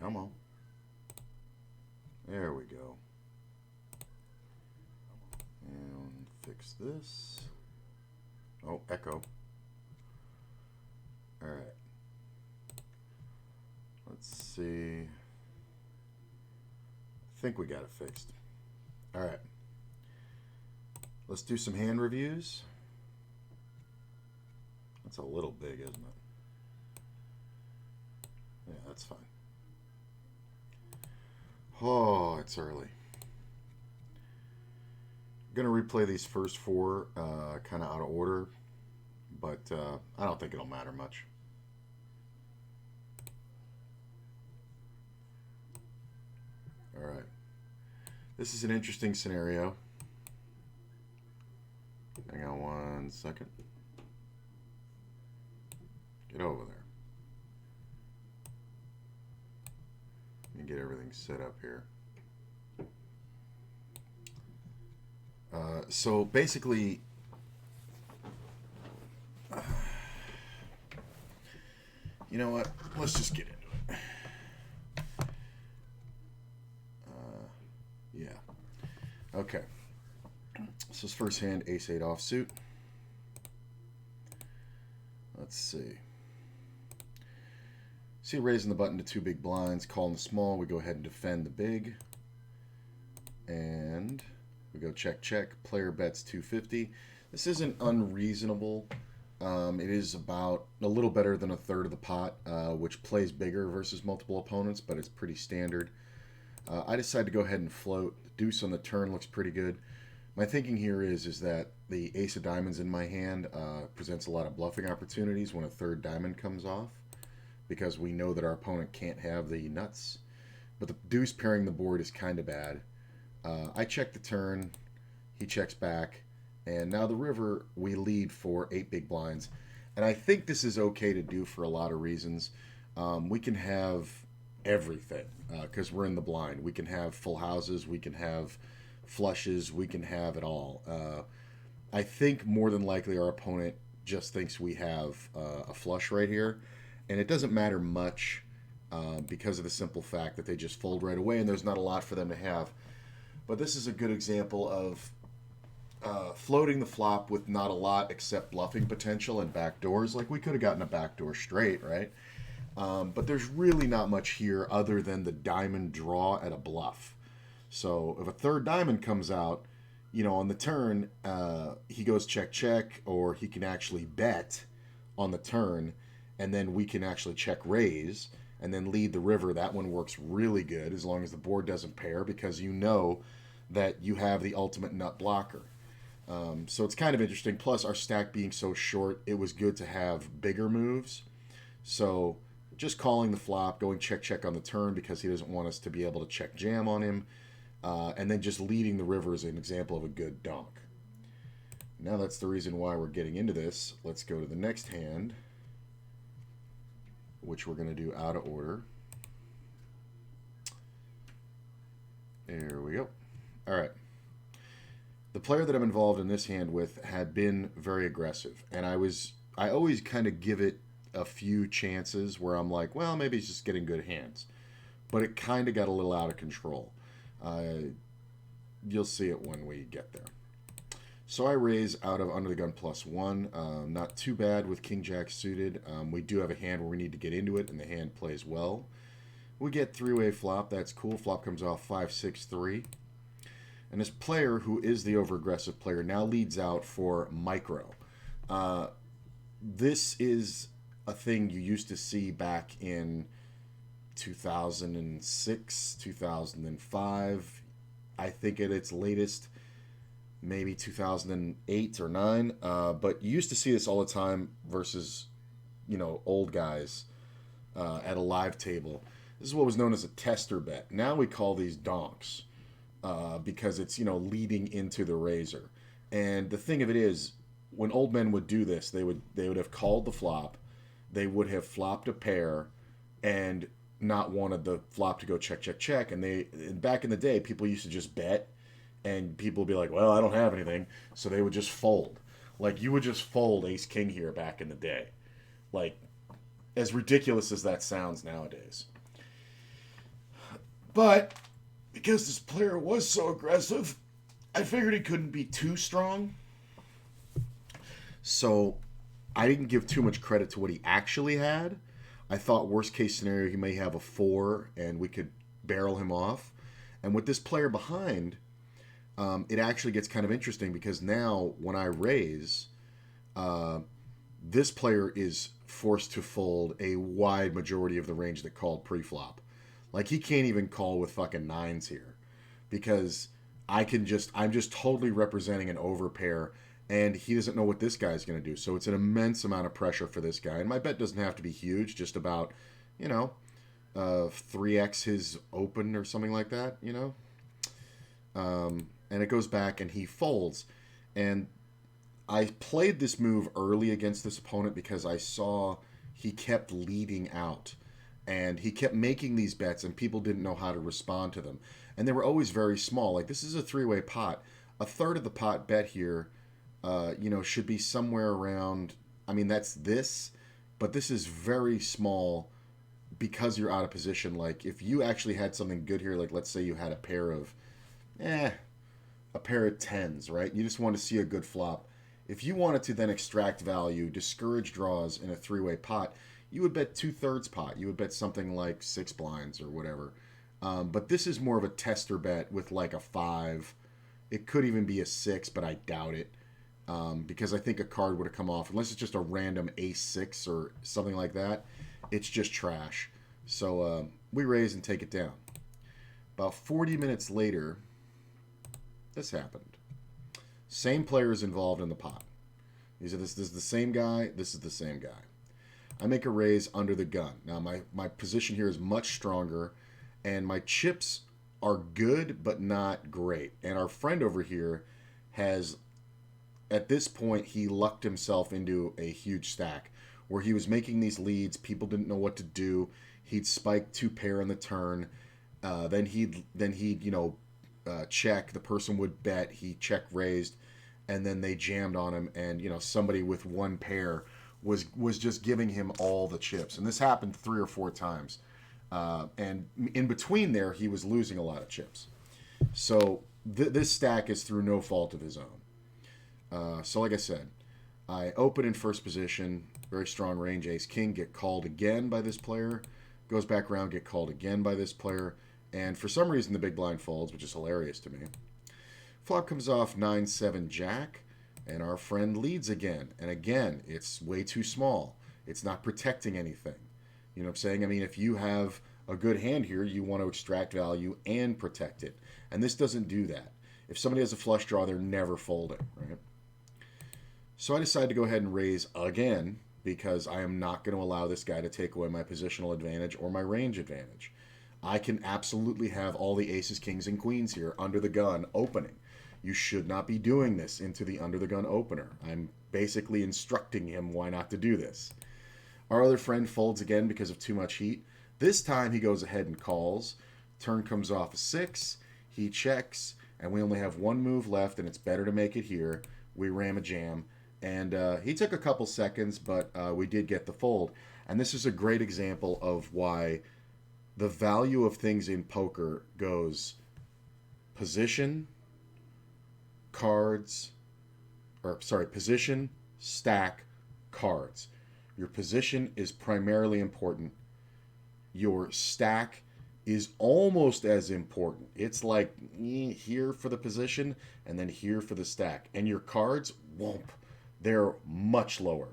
Come on. There we go. And fix this. Oh, echo. Alright. Let's see. I think we got it fixed. Alright. Let's do some hand reviews. That's a little big, isn't it? Yeah, that's fine. Oh, it's early. I'm going to replay these first four kind of out of order, but I don't think it'll matter much. All right. This is an interesting scenario. Hang on one second. Get over there. Let me get everything set up here. So basically, you know what? Let's just get into it. Yeah. Okay. So his first hand, ace-8 offsuit. Let's see. See, raising the button to 2 big blinds, calling the small. We go ahead and defend the big. And we go check, check. Player bets 250. This isn't unreasonable. It is about a little better than a third of the pot, which plays bigger versus multiple opponents, but it's pretty standard. I decided to go ahead and float. The deuce on the turn looks pretty good. My thinking here is that the ace of diamonds in my hand presents a lot of bluffing opportunities when a third diamond comes off, because we know that our opponent can't have the nuts. But the deuce pairing the board is kind of bad. I check the turn, he checks back, and now the river, we lead for 8 big blinds. And I think this is okay to do for a lot of reasons. We can have everything because we're in the blind. We can have full houses, we can have flushes, we can have it all. I think more than likely our opponent just thinks we have a flush right here, and it doesn't matter much because of the simple fact that they just fold right away and there's not a lot for them to have. But this is a good example of floating the flop with not a lot except bluffing potential and backdoors. Like, we could have gotten a backdoor straight, right? But there's really not much here other than the diamond draw at a bluff. So if a third diamond comes out, you know, on the turn, he goes check, check, or he can actually bet on the turn, and then we can actually check raise and then lead the river. That one works really good as long as the board doesn't pair, because you know that you have the ultimate nut blocker. So it's kind of interesting. Plus, our stack being so short, it was good to have bigger moves. So just calling the flop, going check, check on the turn because he doesn't want us to be able to check jam on him. And then just leading the river is an example of a good donk. Now that's the reason why we're getting into this. Let's go to the next hand, which we're going to do out of order. There we go. All right. The player that I'm involved in this hand with had been very aggressive, and I always kind of give it a few chances where I'm like, well, maybe he's just getting good hands. But it kind of got a little out of control. You'll see it when we get there. So I raise out of under the gun +1. Not too bad with King Jack suited. We do have a hand where we need to get into it, and the hand plays well. We get three-way flop. That's cool. Flop comes off 5-6-3. And this player, who is the over-aggressive player, now leads out for micro. This is a thing you used to see back in 2006, 2005. I think at its latest, maybe 2008 or 9. But you used to see this all the time versus, you know, old guys at a live table. This is what was known as a tester bet. Now we call these donks because it's, you know, leading into the razor. And the thing of it is, when old men would do this, they would have called the flop, they would have flopped a pair, and not wanted the flop to go check, check, check. And back in the day, people used to just bet, and people would be like, well, I don't have anything, so they would just fold. Like, you would just fold ace king here back in the day. Like, as ridiculous as that sounds nowadays. But because this player was so aggressive, I figured he couldn't be too strong. So I didn't give too much credit to what he actually had. I thought worst case scenario he may have a 4 and we could barrel him off. And with this player behind, it actually gets kind of interesting because now when I raise, this player is forced to fold a wide majority of the range that called pre-flop. Like he can't even call with fucking 9s here because I'm just totally representing an overpair and he doesn't know what this guy's going to do. So it's an immense amount of pressure for this guy. And my bet doesn't have to be huge, just about, you know, 3x his open or something like that, you know. And it goes back and he folds. And I played this move early against this opponent because I saw he kept leading out. And he kept making these bets and people didn't know how to respond to them. And they were always very small. Like this is a 3-way pot. A third of the pot bet here, should be somewhere around, I mean, that's this, but this is very small because you're out of position. Like if you actually had something good here, like let's say you had a pair of 10s, right? You just want to see a good flop. If you wanted to then extract value, discourage draws in a 3-way pot, you would bet 2/3 pot. You would bet something like 6 blinds or whatever. But this is more of a tester bet with like a 5. It could even be a 6, but I doubt it. Because I think a card would have come off, unless it's just a random ace-6 or something like that. It's just trash. So we raise and take it down. About 40 minutes later, this happened. Same players involved in the pot. This is the same guy. This is the same guy. I make a raise under the gun. Now my position here is much stronger, and my chips are good but not great. And our friend over here has, at this point, he lucked himself into a huge stack where he was making these leads. People didn't know what to do. He'd spike 2 pair in the turn. Then he'd check. The person would bet. He check raised, and then they jammed on him. And somebody with 1 pair was just giving him all the chips. And this happened 3 or 4 times. And in between there, he was losing a lot of chips. So this stack is through no fault of his own. So like I said, I open in first position, very strong range, ace king, get called again by this player, goes back around, get called again by this player, and for some reason the big blind folds, which is hilarious to me. Flop comes off 9-7 jack, and our friend leads again, and again, it's way too small. It's not protecting anything. You know what I'm saying? I mean, if you have a good hand here, you want to extract value and protect it, and this doesn't do that. If somebody has a flush draw, they're never folding, right? So I decided to go ahead and raise again because I am not going to allow this guy to take away my positional advantage or my range advantage. I can absolutely have all the aces, kings, and queens here under the gun opening. You should not be doing this into the under the gun opener. I'm basically instructing him why not to do this. Our other friend folds again because of too much heat. This time he goes ahead and calls. Turn comes off a 6. He checks, and we only have 1 move left, and it's better to make it here. We ram a jam. And he took a couple seconds, but we did get the fold. And this is a great example of why the value of things in poker goes position, position, stack, cards. Your position is primarily important. Your stack is almost as important. It's like here for the position and then here for the stack. And your cards, whoomp, they're much lower.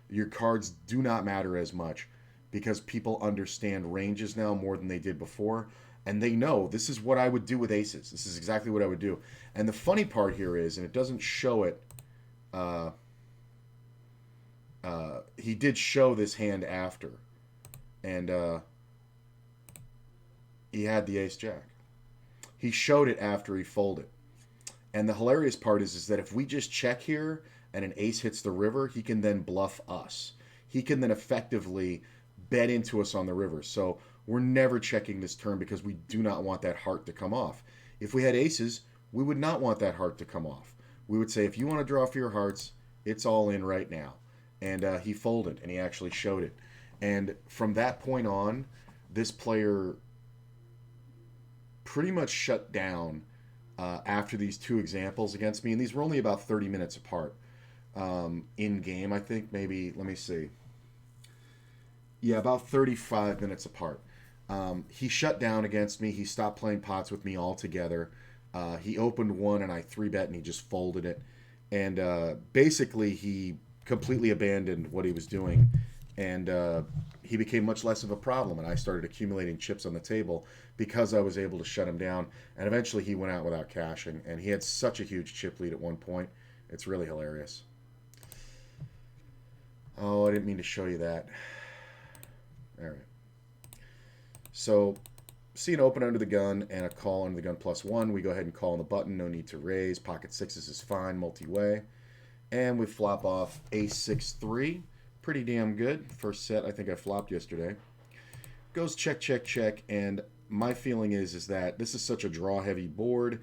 Your cards do not matter as much because people understand ranges now more than they did before. And they know this is what I would do with aces. This is exactly what I would do. And the funny part here is, and it doesn't show it, he did show this hand after. And he had the ace jack. He showed it after he folded. And the hilarious part is that if we just check here and an ace hits the river, he can then bluff us. He can then effectively bet into us on the river. So we're never checking this turn because we do not want that heart to come off. If we had aces, we would not want that heart to come off. We would say, if you want to draw for your hearts, it's all in right now. And he folded, and he actually showed it. And from that point on, this player pretty much shut down after these two examples against me, and these were only about 30 minutes apart in game. I think maybe, let me see. Yeah, about 35 minutes apart. He shut down against me. He stopped playing pots with me altogether. He opened one and I 3-bet and he just folded it. And basically, he completely abandoned what he was doing. And he became much less of a problem. And I started accumulating chips on the table because I was able to shut him down. And eventually, he went out without cashing. And he had such a huge chip lead at one point. It's really hilarious. Oh, I didn't mean to show you that. All right. So, see an open under the gun and a call under the gun +1. We go ahead and call on the button. No need to raise. Pocket sixes is fine, multi-way. And we flop off ace-6-3. Pretty damn good. First set, I think I flopped yesterday. Goes check, check, check. And my feeling is that this is such a draw-heavy board.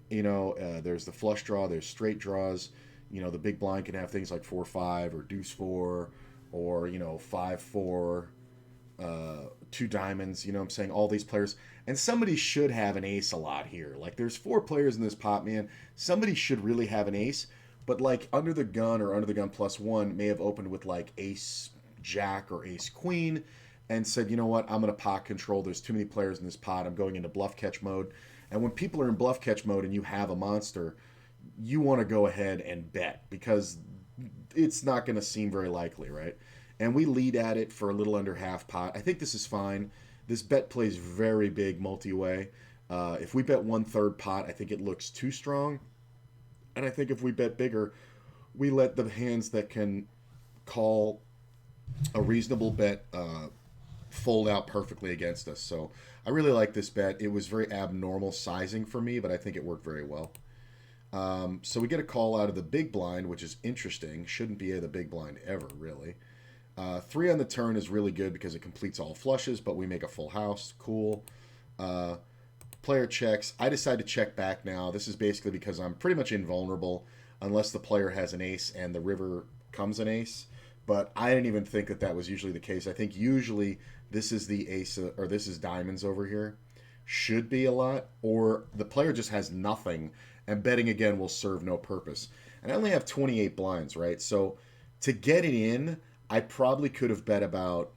You know, there's the flush draw. There's straight draws. You know, the big blind can have things like 4-5 or deuce-4 or, you know, 5-4. Two diamonds, you know what I'm saying? All these players. And somebody should have an ace a lot here. Like, there's 4 players in this pot, man. Somebody should really have an ace. But, like, under the gun or under the gun +1 may have opened with, like, ace jack or ace queen and said, you know what, I'm going to pot control. There's too many players in this pot. I'm going into bluff catch mode. And when people are in bluff catch mode and you have a monster, you want to go ahead and bet because it's not going to seem very likely, right? And we lead at it for a little under half pot. I think this is fine. This bet plays very big multi-way. If we bet 1/3 pot, I think it looks too strong. And I think if we bet bigger, we let the hands that can call a reasonable bet fold out perfectly against us. So I really like this bet. It was very abnormal sizing for me, but I think it worked very well. So we get a call out of the big blind, which is interesting. Shouldn't be the big blind ever, really. 3 on the turn is really good because it completes all flushes, but we make a full house. Cool. Player checks. I decide to check back now. This is basically because I'm pretty much invulnerable unless the player has an ace and the river comes an ace. But I didn't even think that that was usually the case. I think usually this is the ace, or this is diamonds over here. Should be a lot. Or the player just has nothing, and betting again will serve no purpose. And I only have 28 blinds, right? So to get it in, I probably could have bet about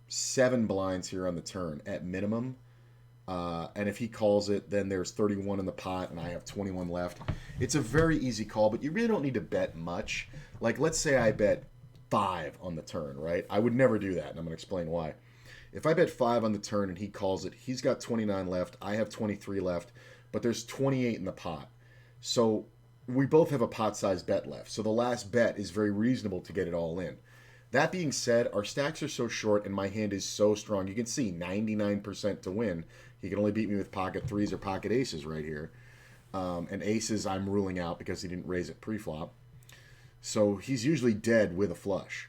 7 blinds here on the turn at minimum. And if he calls it, then there's 31 in the pot and I have 21 left. It's a very easy call, but you really don't need to bet much. Like, let's say I bet 5 on the turn, right? I would never do that, and I'm going to explain why. If I bet 5 on the turn and he calls it, he's got 29 left, I have 23 left, but there's 28 in the pot. So we both have a pot-sized bet left. So the last bet is very reasonable to get it all in. That being said, our stacks are so short and my hand is so strong. You can see 99% to win. He can only beat me with pocket 3s or pocket aces right here. And aces I'm ruling out because he didn't raise it pre-flop. So he's usually dead with a flush.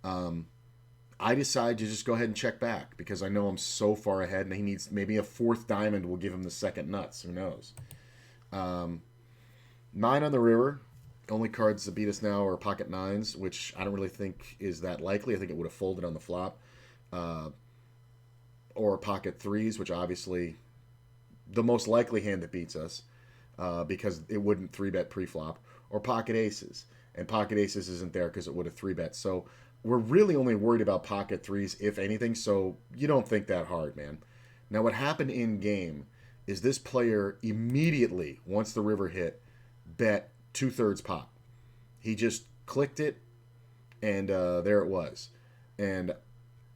I decide to just go ahead and check back because I know I'm so far ahead and he needs maybe a 4th diamond will give him the second nuts. Who knows? 9 on the river. Only cards that beat us now are pocket 9s, which I don't really think is that likely. I think it would have folded on the flop. Or pocket 3s, which obviously the most likely hand that beats us because it wouldn't 3-bet pre-flop. Or pocket aces. And pocket aces isn't there because it would have 3-bet. So we're really only worried about pocket 3s, if anything, so you don't think that hard, man. Now what happened in game is this player immediately, once the river hit, bet 2/3 pot. He just clicked it, and there it was. And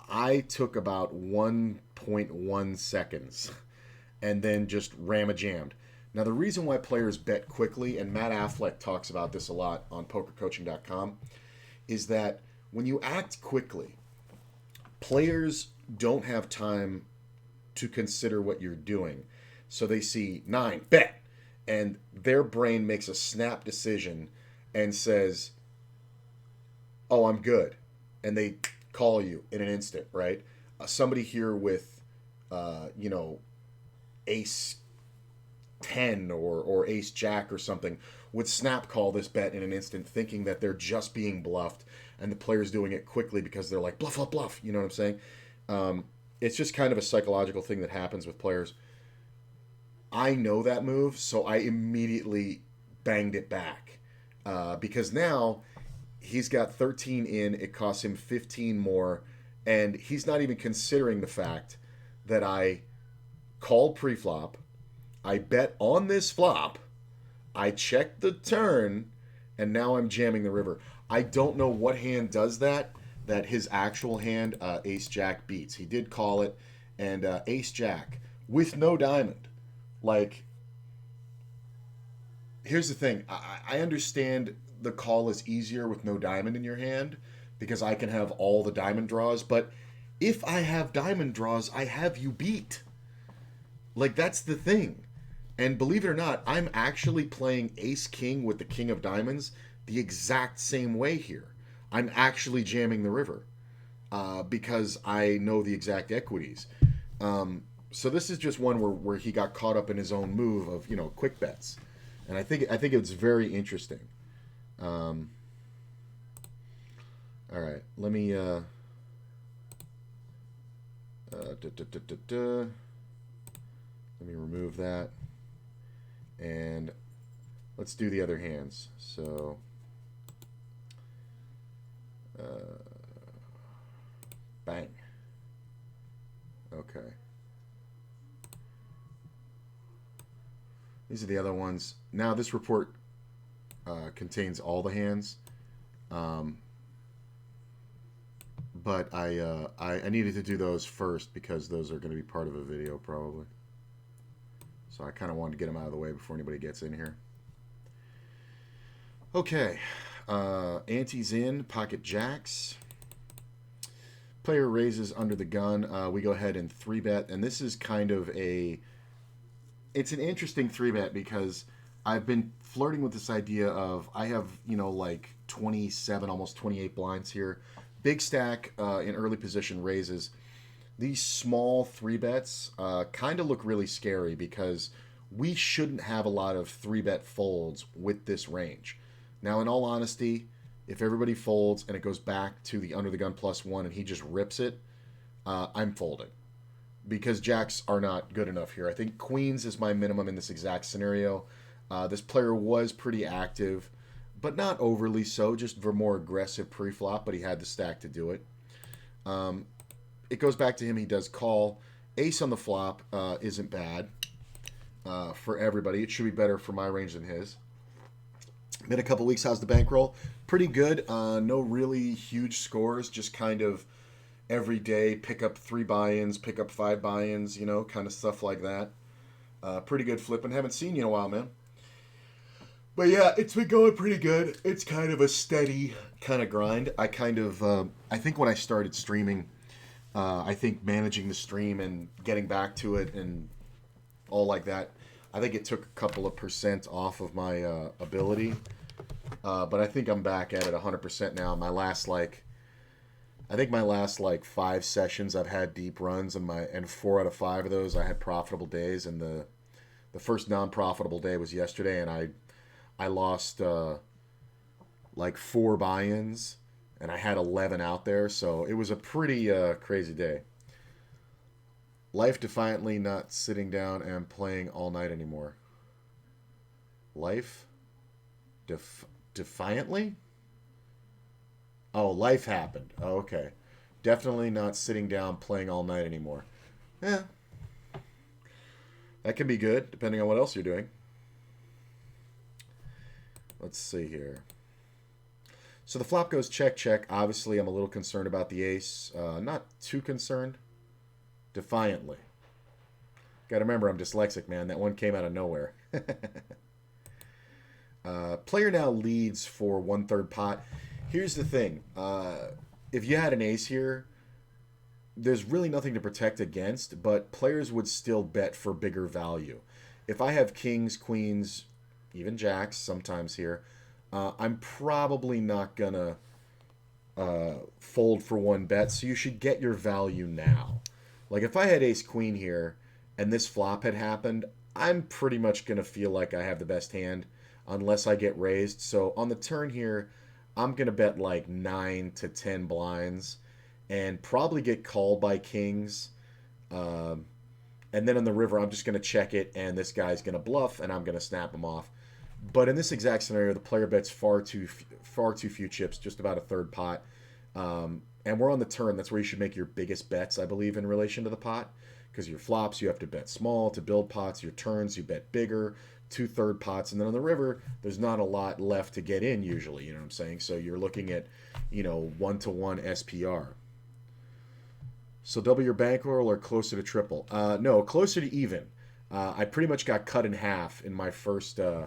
I took about 1.1 seconds and then just ram-a-jammed. Now, the reason why players bet quickly, and Matt Affleck talks about this a lot on pokercoaching.com, is that when you act quickly, players don't have time to consider what you're doing. So they see 9, bet. And their brain makes a snap decision and says, oh, I'm good. And they call you in an instant, right? Somebody here with, ace 10 or ace jack or something would snap call this bet in an instant thinking that they're just being bluffed and the player's doing it quickly because they're like, bluff, bluff, bluff. You know what I'm saying? it's just kind of a psychological thing that happens with players. I know that move, so I immediately banged it back because now he's got 13 in. It costs him 15 more, and he's not even considering the fact that I called pre-flop. I bet on this flop. I checked the turn, and now I'm jamming the river. I don't know what hand does that. That his actual hand, Ace Jack, beats. He did call it, and Ace Jack with no diamond. Like, here's the thing. I understand the call is easier with no diamond in your hand because I can have all the diamond draws. But if I have diamond draws, I have you beat. Like, that's the thing. And believe it or not, I'm actually playing Ace King with the King of Diamonds the exact same way here. I'm actually jamming the river because I know the exact equities. So this is just one where he got caught up in his own move of, you know, quick bets. And I think it's very interesting. All right, let me let me remove that, and let's do the other hands. So bang. Okay. These are the other ones. Now this report contains all the hands, but I needed to do those first because those are going to be part of a video probably. So I kind of wanted to get them out of the way before anybody gets in here. Okay, ante's in, pocket jacks. Player raises under the gun. We go ahead and 3-bet, and this is kind of it's an interesting 3-bet because I've been flirting with this idea of I have, you know, like 27, almost 28 blinds here. Big stack in early position raises. These small 3-bets kind of look really scary because we shouldn't have a lot of 3-bet folds with this range. Now, in all honesty, if everybody folds and it goes back to the under the gun +1 and he just rips it, I'm folding. Because jacks are not good enough here. I think queens is my minimum in this exact scenario. This player was pretty active, but not overly so, just for more aggressive pre-flop, but he had the stack to do it. It goes back to him. He does call. Ace on the flop isn't bad for everybody. It should be better for my range than his. Been a couple weeks. How's the bankroll? Pretty good. No really huge scores, just kind of every day, pick up 3 buy-ins, pick up 5 buy-ins, you know, kind of stuff like that. Pretty good flipping. Haven't seen you in a while, man. But yeah, it's been going pretty good. It's kind of a steady kind of grind. I think when I started streaming, I think managing the stream and getting back to it and all like that, I think it took a couple of % off of my ability. But I think I'm back at it 100% now. I think my last 5 sessions I've had deep runs, and 4 out of 5 of those I had profitable days, and the first non-profitable day was yesterday, and I lost 4 buy-ins, and I had 11 out there, so it was a pretty crazy day. Life defiantly not sitting down and playing all night anymore. Life defiantly? Oh, life happened. Oh, okay. Definitely not sitting down playing all night anymore. Yeah. That can be good, depending on what else you're doing. Let's see here. So the flop goes check, check. Obviously, I'm a little concerned about the ace. Not too concerned. Defiantly. Got to remember, I'm dyslexic, man. That one came out of nowhere. Player now leads for 1/3 pot. Here's the thing. If you had an ace here, there's really nothing to protect against, but players would still bet for bigger value. If I have kings, queens, even jacks sometimes here, I'm probably not going to fold for 1 bet, so you should get your value now. Like if I had ace queen here and this flop had happened, I'm pretty much going to feel like I have the best hand unless I get raised. So on the turn here, I'm going to bet 9 to 10 blinds and probably get called by kings. Um, and then on the river, I'm just going to check it, and this guy's going to bluff, and I'm going to snap him off. But in this exact scenario, the player bets far too few chips, just about a third pot. And we're on the turn. That's where you should make your biggest bets, I believe, in relation to the pot. Because your flops, you have to bet small to build pots. Your turns, you bet bigger, two-third pots. And then on the river, there's not a lot left to get in usually, you know what I'm saying? So you're looking at, 1-to-1 SPR. So double your bankroll or closer to triple? No, closer to even. I pretty much got cut in half in my first, uh,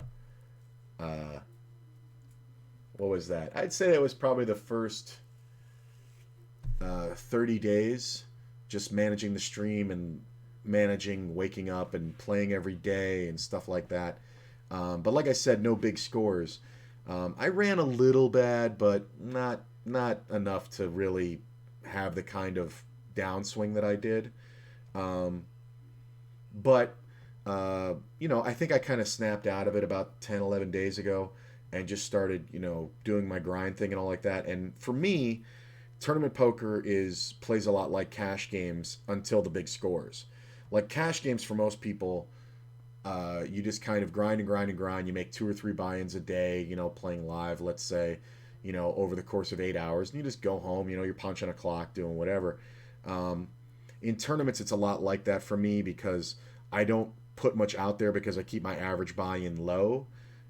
what was that? I'd say it was probably the first 30 days, just managing the stream and managing waking up and playing every day and stuff like that. But like I said, no big scores. I ran a little bad, but not enough to really have the kind of downswing that I did. Um, but I think I kind of snapped out of it about 10, 11 days ago and just started, doing my grind thing and all like that. And for me, tournament poker is plays a lot like cash games until the big scores. Like cash games for most people, you just kind of grind and grind and grind. You make 2 or 3 buy-ins a day, playing live, let's say, over the course of 8 hours, and you just go home. You're punching a clock, doing whatever. Um, in tournaments, it's a lot like that for me because I don't put much out there because I keep my average buy-in low,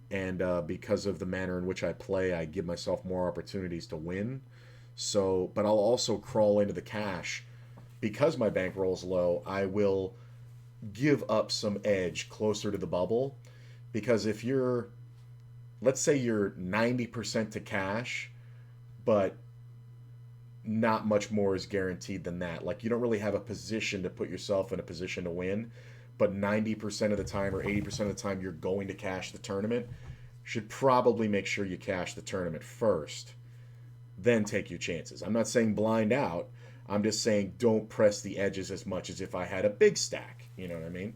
and because of the manner in which I play, I give myself more opportunities to win. So, but I'll also crawl into the cash because my bankroll's low. I will give up some edge closer to the bubble because if you're, let's say you're 90% to cash, but not much more is guaranteed than that. Like you don't really have a position to put yourself in a position to win, but 90% of the time or 80% of the time you're going to cash the tournament, should probably make sure you cash the tournament first, then take your chances. I'm not saying blind out. I'm just saying don't press the edges as much as if I had a big stack, you know what I mean?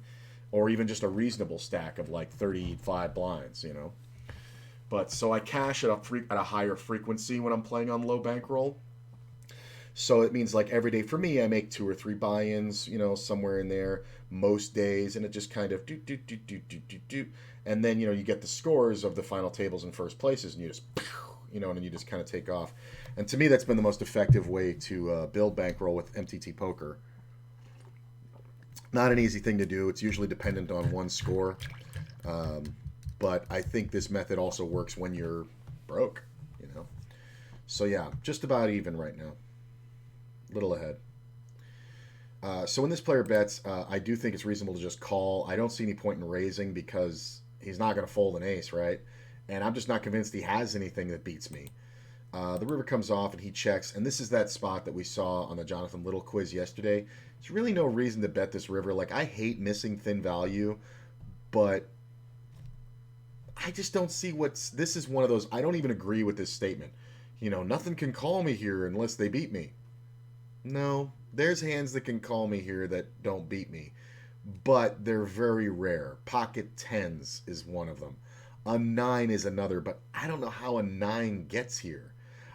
Or even just a reasonable stack of like 35 blinds. But so I cash at a higher frequency when I'm playing on low bankroll. So it means like every day for me, I make 2 or 3 buy-ins, somewhere in there most days, and it just kind of do. And then, you get the scores of the final tables and first places, and you just, and then you just kind of take off. And to me, that's been the most effective way to build bankroll with MTT Poker. Not an easy thing to do. It's usually dependent on one score. Um, but I think this method also works when you're broke. So yeah, just about even right now. Little ahead. So when this player bets, I do think it's reasonable to just call. I don't see any point in raising because he's not going to fold an ace, right? And I'm just not convinced he has anything that beats me. The river comes off and he checks, and this is that spot that we saw on the Jonathan Little quiz yesterday. There's really no reason to bet this river. Like, I hate missing thin value, but I just don't see this is one of those, I don't even agree with this statement. Nothing can call me here unless they beat me. No, there's hands that can call me here that don't beat me, but they're very rare. Pocket tens is one of them. A 9 is another, but I don't know how a 9 gets here.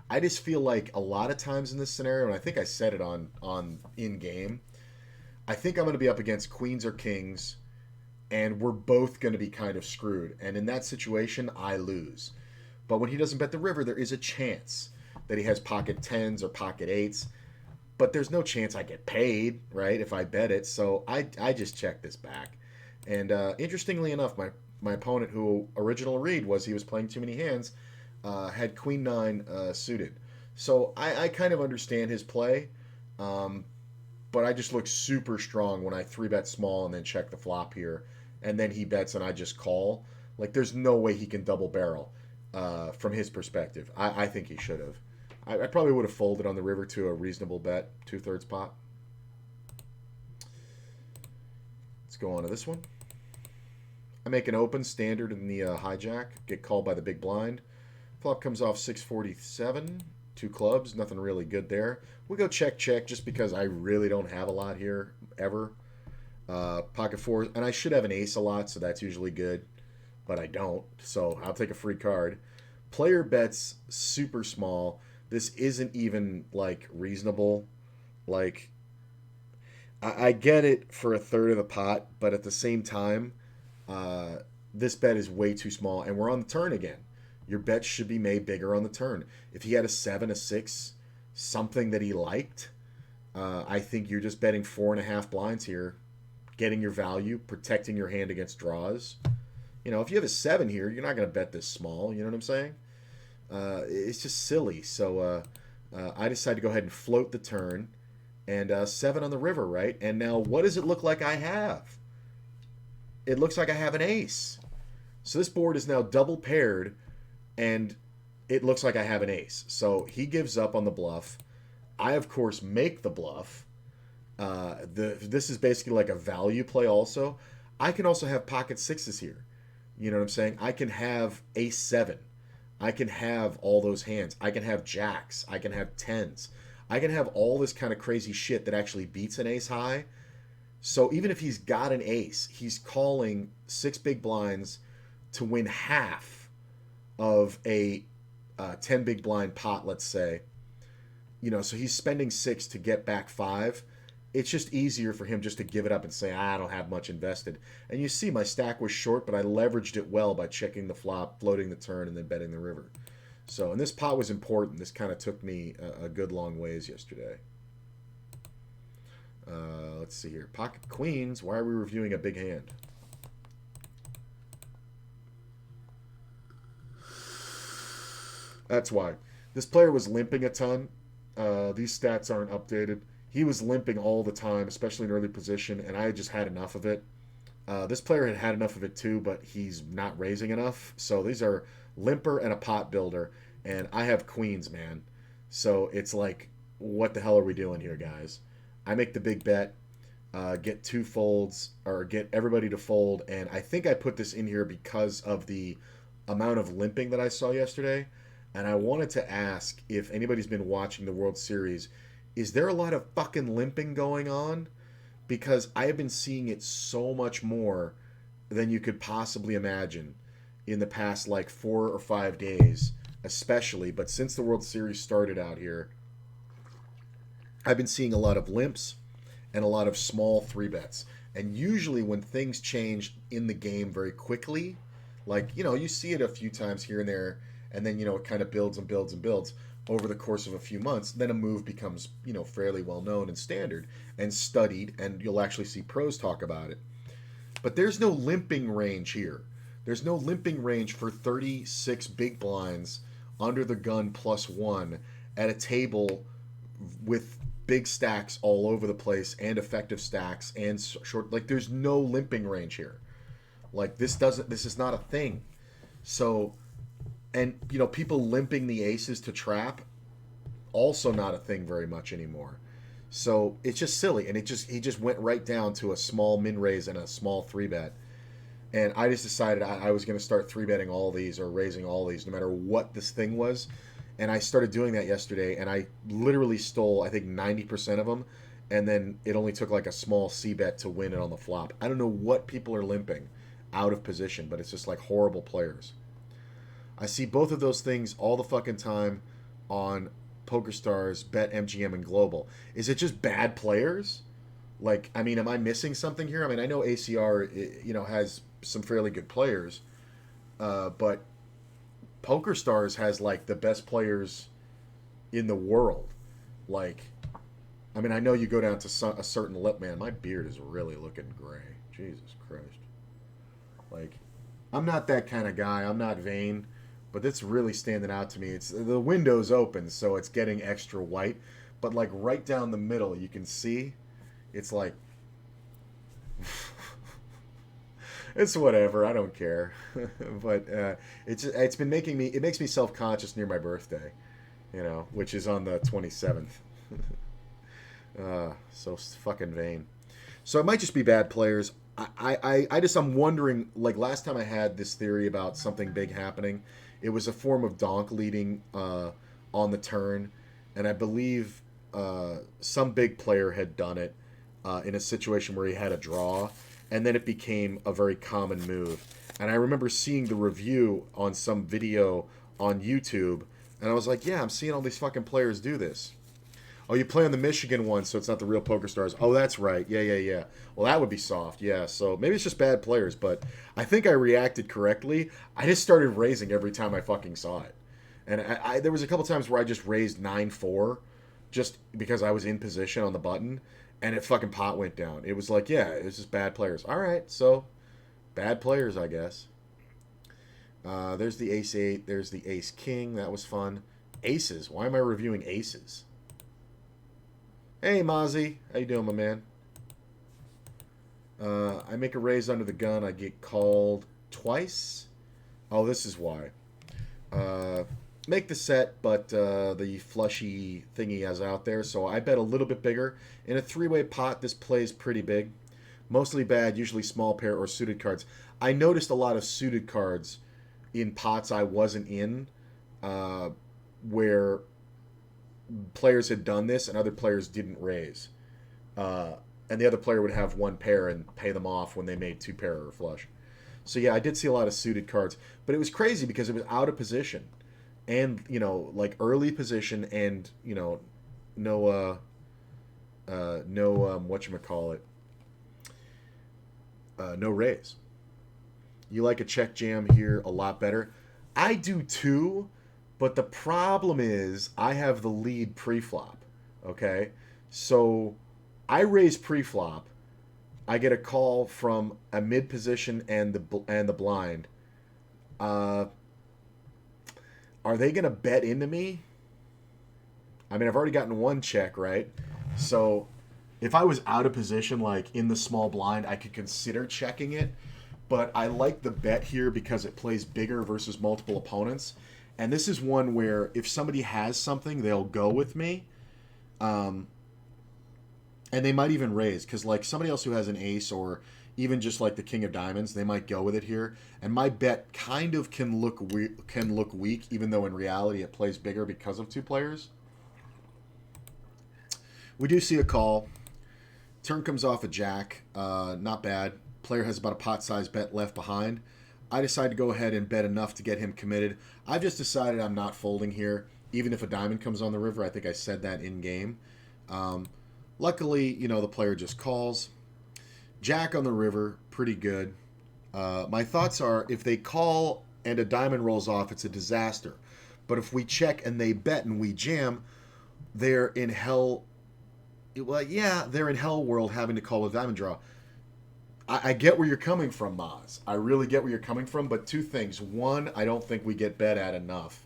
I just feel like a lot of times in this scenario, and I think I said it on in game, I think I'm going to be up against queens or kings, and we're both going to be kind of screwed. And in that situation, I lose. But when he doesn't bet the river, there is a chance that he has pocket tens or pocket eights. But there's no chance I get paid, right, if I bet it. So I just checked this back. And interestingly enough, my opponent, who original read was he was playing too many hands, had queen 9 suited. So I kind of understand his play. But I just look super strong when I 3-bet small and then check the flop here. And then he bets and I just call. Like, there's no way he can double barrel from his perspective. I think he should have. I probably would have folded on the river to a reasonable bet, 2/3 pot. Let's go on to this one. I make an open standard in the hijack, get called by the big blind. Flop comes off 647, 2 clubs, nothing really good there. We go check just because I really don't have a lot here ever. Pocket 4, and I should have an ace a lot, so that's usually good, but I don't, so I'll take a free card. Player bets super small. This isn't even like reasonable. Like, I get it for a third of the pot, but at the same time, uh, this bet is way too small, and we're on the turn again. Your bet should be made bigger on the turn. If he had a 7, a 6, something that he liked, I think you're just betting 4.5 blinds here, getting your value, protecting your hand against draws. You know, if you have a 7 here, you're not going to bet this small. You know what I'm saying? It's just silly. So I decided to go ahead and float the turn and 7 on the river, right? And now what does it look like I have? It looks like I have an ace. So this board is now double paired, and it looks like I have an ace. So he gives up on the bluff. I, of course, make the bluff. This is basically like a value play also. I can also have pocket sixes here. You know what I'm saying? I can have ace 7. I can have all those hands. I can have jacks. I can have tens. I can have all this kind of crazy shit that actually beats an ace high. So even if he's got an ace, he's calling 6 big blinds to win half of a 10 big blind pot, let's say. You know, so he's spending 6 to get back 5. It's just easier for him just to give it up and say, I don't have much invested. And you see my stack was short, but I leveraged it well by checking the flop, floating the turn, and then betting the river. So, and this pot was important. This kind of took me a good long ways yesterday. Let's see here. Pocket queens. Why are we reviewing a big hand? That's why. This player was limping a ton. These stats aren't updated. He was limping all the time, especially in early position, and I had just had enough of it. This player had had enough of it too, but he's not raising enough. So these are limper and a pot builder, and I have queens, man. So it's like, what the hell are we doing here, guys? I make the big bet, get 2 folds, or get everybody to fold, and I think I put this in here because of the amount of limping that I saw yesterday. And I wanted to ask if anybody's been watching the World Series, is there a lot of fucking limping going on? Because I have been seeing it so much more than you could possibly imagine in the past like 4 or 5 days, especially. But since the World Series started out here, I've been seeing a lot of limps and a lot of small 3-bets. And usually when things change in the game very quickly, like, you know, you see it a few times here and there, and then, you know, it kind of builds and builds and builds over the course of a few months. Then a move becomes, you know, fairly well known and standard and studied, and you'll actually see pros talk about it. But there's no limping range here. There's no limping range for 36 big blinds under the gun +1 at a table with big stacks all over the place and effective stacks and short. Like, there's no limping range here. Like, this is not a thing. So, and, you know, people limping the aces to trap, also not a thing very much anymore. So it's just silly, and he just went right down to a small min raise and a small 3-bet, and I just decided I was going to start 3-betting all these or raising all these, no matter what this thing was, and I started doing that yesterday, and I literally stole, I think, 90% of them, and then it only took like a small C-bet to win it on the flop. I don't know what people are limping out of position, but it's just like horrible players. I see both of those things all the fucking time on PokerStars, BetMGM, and Global. Is it just bad players? Like, I mean, am I missing something here? I mean, I know ACR, you know, has some fairly good players, but PokerStars has like the best players in the world. Like, I mean, I know you go down to a certain lip, man. My beard is really looking gray. Jesus Christ. Like, I'm not that kind of guy. I'm not vain. But it's really standing out to me. It's the window's open, so it's getting extra white. But like right down the middle, you can see it's like it's whatever. I don't care. But it's been making me. It makes me self-conscious near my birthday, you know, which is on the 27th. So fucking vain. So it might just be bad players. I'm wondering, like last time I had this theory about something big happening, it was a form of donk leading on the turn, and I believe some big player had done it in a situation where he had a draw, and then it became a very common move. And I remember seeing the review on some video on YouTube, and I was like, yeah, I'm seeing all these fucking players do this. Oh, you play on the Michigan one, so it's not the real Poker Stars. Oh, that's right. Yeah, yeah, yeah. Well, that would be soft. Yeah, so maybe it's just bad players, but I think I reacted correctly. I just started raising every time I fucking saw it. And there was a couple times where I just raised 9-4 just because I was in position on the button, and it fucking pot went down. It was like, yeah, it was just bad players. All right, so bad players, I guess. There's the ace 8. There's the ace king. That was fun. Aces. Why am I reviewing aces? Hey, Mozzie. How you doing, my man? I make a raise under the gun. I get called twice. Oh, this is why. Make the set, but the flushy thing he has out there, so I bet a little bit bigger. In a three-way pot, this plays pretty big. Mostly bad, usually small pair or suited cards. I noticed a lot of suited cards in pots I wasn't in, where players had done this and other players didn't raise. And the other player would have one pair and pay them off when they made two pair or flush. So yeah, I did see a lot of suited cards, but it was crazy because it was out of position, and like early position, and no whatchamacallit, no raise. You like a check jam here a lot better. I do too, but the problem is I have the lead pre-flop. Okay, so I raise pre-flop. I get a call from a mid position and the blind. Are they gonna bet into me? I mean, I've already gotten one check, right? So if I was out of position, like in the small blind, I could consider checking it. But I like the bet here because it plays bigger versus multiple opponents. And this is one where if somebody has something, they'll go with me. And they might even raise, because like somebody else who has an ace or even just like the king of diamonds, they might go with it here. And my bet kind of can look weak, even though in reality it plays bigger because of two players. We do see a call. Turn comes off a jack. Not bad. Player has about a pot-sized bet left behind. I decide to go ahead and bet enough to get him committed. I've just decided I'm not folding here, even if a diamond comes on the river. I think I said that in game. Luckily, the player just calls. Jack on the river, pretty good. My thoughts are, if they call and a diamond rolls off, it's a disaster. But if we check and they bet and we jam, they're in hell. Well, yeah, they're in hell world having to call a diamond draw. I get where you're coming from, Maz. I really get where you're coming from, but two things. One, I don't think we get bet at enough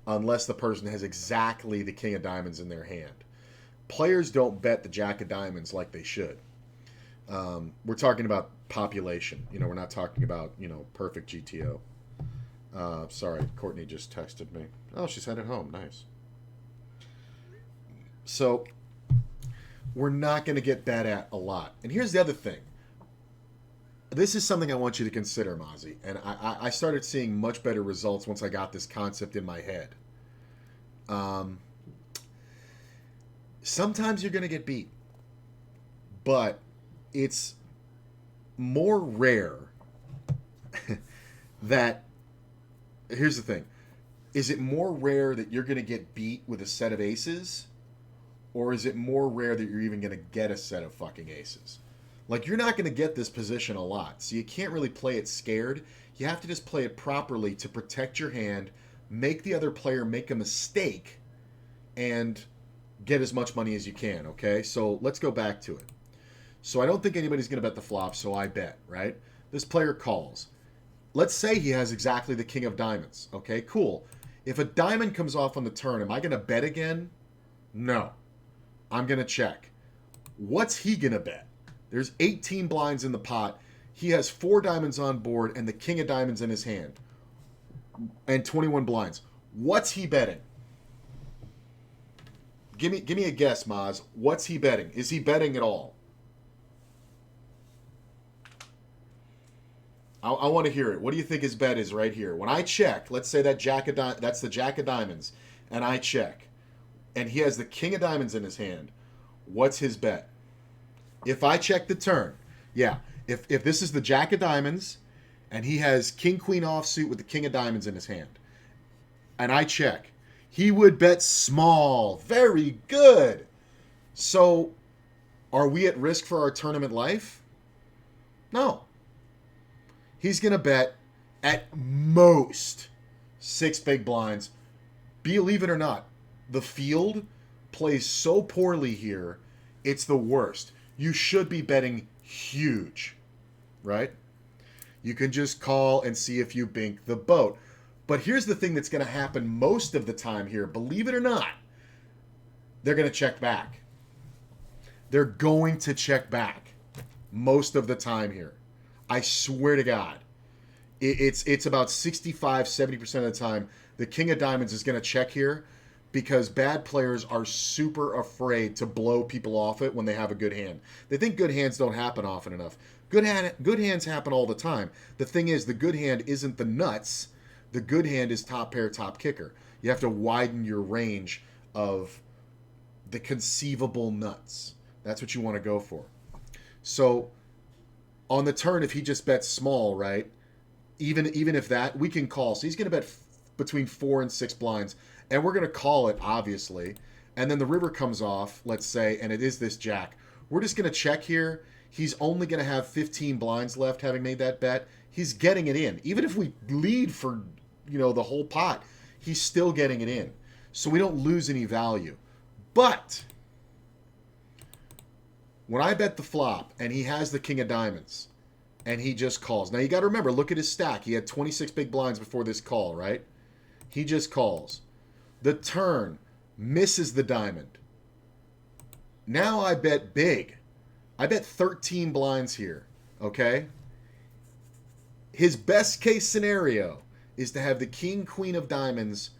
unless the person has exactly the king of diamonds in their hand. Players don't bet the jack of diamonds like they should. We're talking about population. We're not talking about, perfect GTO. Sorry, Courtney just texted me. Oh, she's headed home. Nice. So, we're not going to get bet at a lot. And here's the other thing. This is something I want you to consider, Mozzie. And I started seeing much better results once I got this concept in my head. Sometimes you're going to get beat. But it's more rare that... Here's the thing. Is it more rare that you're going to get beat with a set of aces? Or is it more rare that you're even going to get a set of fucking aces? Like, you're not going to get this position a lot, so you can't really play it scared. You have to just play it properly to protect your hand, make the other player make a mistake, and get as much money as you can, okay? So let's go back to it. So I don't think anybody's going to bet the flop, so I bet, right? This player calls. Let's say he has exactly the king of diamonds, okay? Cool. If a diamond comes off on the turn, am I going to bet again? No. I'm going to check. What's he going to bet? There's 18 blinds in the pot. He has 4 diamonds on board and the king of diamonds in his hand. And 21 blinds. What's he betting? Give me a guess, Maz. What's he betting? Is he betting at all? I want to hear it. What do you think his bet is right here? When I check, let's say that that's the jack of diamonds, and I check, and he has the king of diamonds in his hand. What's his bet? If I check the turn, yeah. If this is the jack of diamonds, and he has king queen offsuit with the king of diamonds in his hand, and I check, he would bet small. Very good. So, are we at risk for our tournament life? No. He's going to bet at most 6 big blinds. Believe it or not, the field plays so poorly here, it's the worst. You should be betting huge, right? You can just call and see if you bink the boat. But here's the thing that's going to happen most of the time here. Believe it or not, they're going to check back. They're going to check back most of the time here. I swear to God. It's about 65, 70% of the time the king of diamonds is going to check here because bad players are super afraid to blow people off it when they have a good hand. They think good hands don't happen often enough. Good hands happen all the time. The thing is, the good hand isn't the nuts. The good hand is top pair, top kicker. You have to widen your range of the conceivable nuts. That's what you want to go for. So on the turn, if he just bets small, right? Even if that, we can call. So he's going to bet between 4 and 6 blinds, and we're going to call it, obviously. And then the river comes off, let's say, and it is this jack. We're just going to check here. He's only going to have 15 blinds left, having made that bet. He's getting it in. Even if we lead for, the whole pot, he's still getting it in. So we don't lose any value. But when I bet the flop, and he has the king of diamonds, and he just calls. Now, you got to remember, look at his stack. He had 26 big blinds before this call, right? He just calls. The turn misses the diamond. Now I bet big. I bet 13 blinds here, okay? His best case scenario is to have the king, queen of diamonds,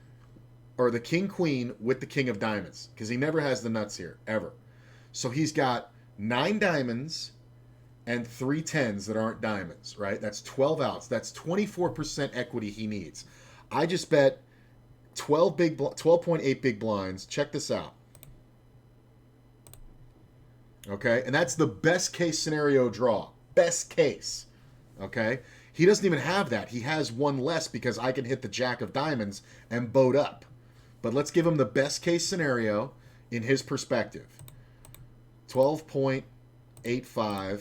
or the king, queen with the king of diamonds, because he never has the nuts here, ever. So he's got 9 diamonds and 3 tens that aren't diamonds, right? That's 12 outs. That's 24% equity he needs. I just bet 12.8 big blinds. Check this out. Okay? And that's the best case scenario draw. Best case. Okay? He doesn't even have that. He has one less because I can hit the jack of diamonds and boat up. But let's give him the best case scenario in his perspective. 12.85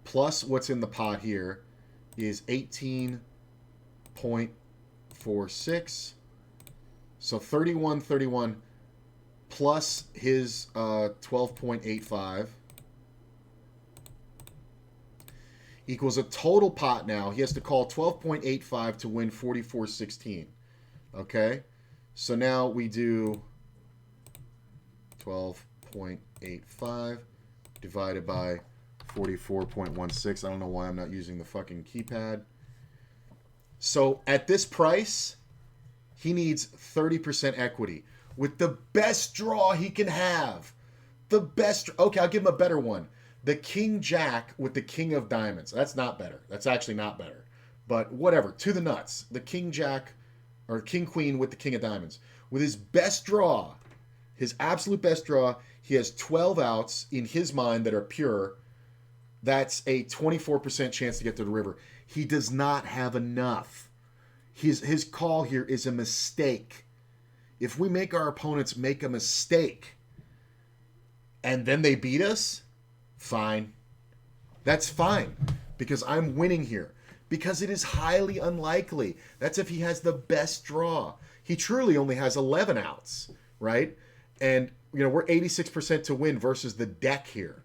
plus what's in the pot here is 18.46. So 31 plus his 12.85 equals a total pot now. He has to call 12.85 to win 44.16. Okay? So now we do 12.85 divided by 44.16. I don't know why I'm not using the fucking keypad. So at this price, he needs 30% equity with the best draw he can have. The best. Okay, I'll give him a better one. The king jack with the king of diamonds. That's not better. That's actually not better. But whatever. To the nuts. The king jack or king queen with the king of diamonds. With his best draw, his absolute best draw, he has 12 outs in his mind that are pure. That's a 24% chance to get to the river. He does not have enough. His call here is a mistake. If we make our opponents make a mistake and then they beat us, fine. That's fine because I'm winning here. Because it is highly unlikely. That's if he has the best draw. He truly only has 11 outs, right? And, we're 86% to win versus the deck here.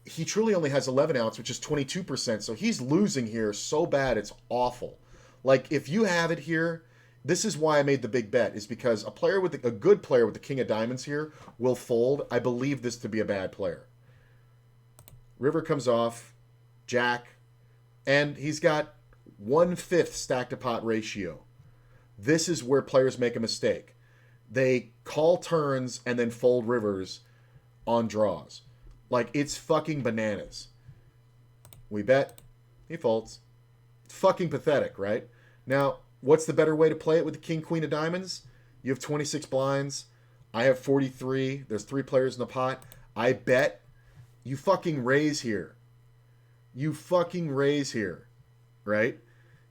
He truly only has 11 outs, which is 22%. So he's losing here so bad, it's awful. Like, if you have it here, this is why I made the big bet, is because a good player with the king of diamonds here will fold. I believe this to be a bad player. River comes off, jack, and he's got 1/5 stack to pot ratio. This is where players make a mistake. They call turns and then fold rivers on draws. Like, it's fucking bananas. We bet. He folds. It's fucking pathetic, right? Now, what's the better way to play it with the king, queen of diamonds? You have 26 blinds. I have 43. There's 3 players in the pot. I bet. You fucking raise here. You fucking raise here, right?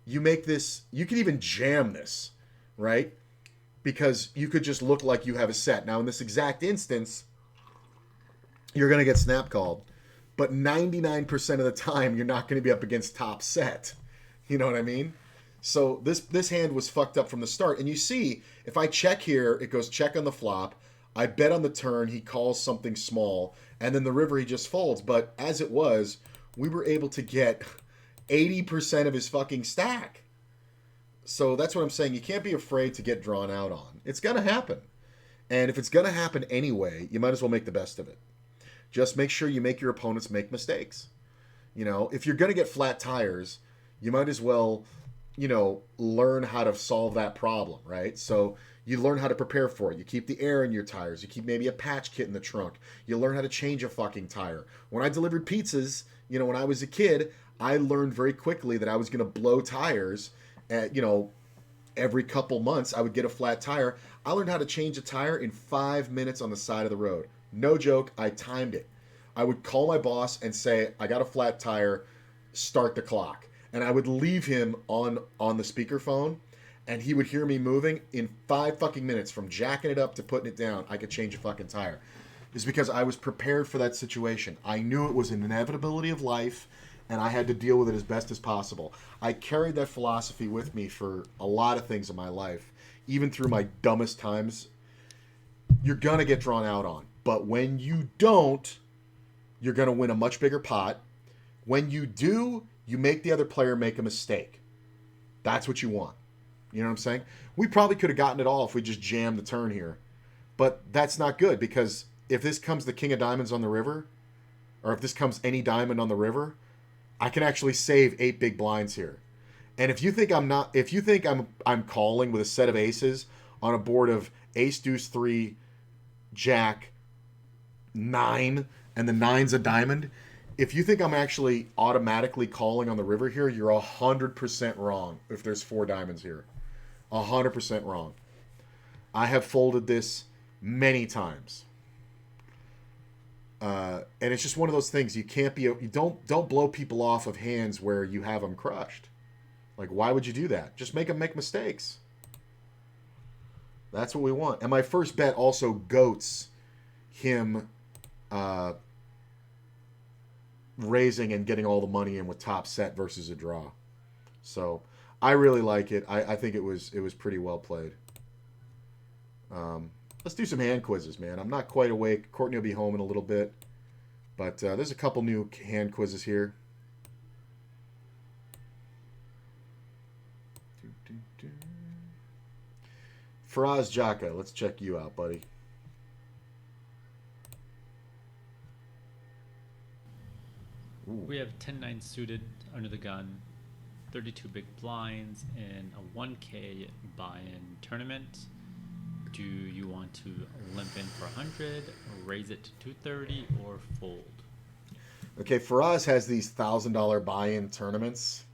You make this, you could even jam this, right? Because you could just look like you have a set. Now, in this exact instance, you're going to get snap called. But 99% of the time, you're not going to be up against top set. You know what I mean? So this hand was fucked up from the start. And you see, if I check here, it goes check on the flop. I bet on the turn, he calls something small. And then the river, he just folds. But as it was, we were able to get 80% of his fucking stack. So that's what I'm saying. You can't be afraid to get drawn out on. It's going to happen. And if it's going to happen anyway, you might as well make the best of it. Just make sure you make your opponents make mistakes. You know, if you're going to get flat tires, you might as well, you know, learn how to solve that problem, right? So you learn how to prepare for it. You keep the air in your tires. You keep maybe a patch kit in the trunk. You learn how to change a fucking tire. When I delivered pizzas, you know, when I was a kid, I learned very quickly that I was going to blow tires at, you know, every couple months I would get a flat tire. I learned how to change a tire in 5 minutes on the side of the road. No joke, I timed it. I would call my boss and say, I got a flat tire, start the clock. And I would leave him on the speakerphone, and he would hear me moving. In 5 fucking minutes, from jacking it up to putting it down, I could change a fucking tire. It's because I was prepared for that situation. I knew it was an inevitability of life, and I had to deal with it as best as possible. I carried that philosophy with me for a lot of things in my life, even through my dumbest times. You're going to get drawn out on. But when you don't, you're going to win a much bigger pot. When you do, you make the other player make a mistake. That's what you want. You know what I'm saying? We probably could have gotten it all if we just jammed the turn here. But that's not good, because if this comes the king of diamonds on the river, or if this comes any diamond on the river, I can actually save 8 big blinds here. And if you think I'm calling with a set of aces on a board of ace, deuce, 3, jack, 9, and the 9's a diamond, if you think I'm actually automatically calling on the river here, you're 100% wrong if there's 4 diamonds here. 100% wrong. I have folded this many times. And it's just one of those things. You can't be. You don't blow people off of hands where you have them crushed. Like, why would you do that? Just make them make mistakes. That's what we want. And my first bet also goats him raising and getting all the money in with top set versus a draw. So I really like it. I think it was pretty well played. Let's do some hand quizzes, man. I'm not quite awake. Courtney will be home in a little bit. But there's a couple new hand quizzes here. Faraz Jaka, let's check you out, buddy. Ooh. We have 10-9 suited under the gun, 32 big blinds in a 1K buy-in tournament. Do you want to limp in for 100, raise it to 230, or fold? Okay, Faraz has these $1,000 buy-in tournaments.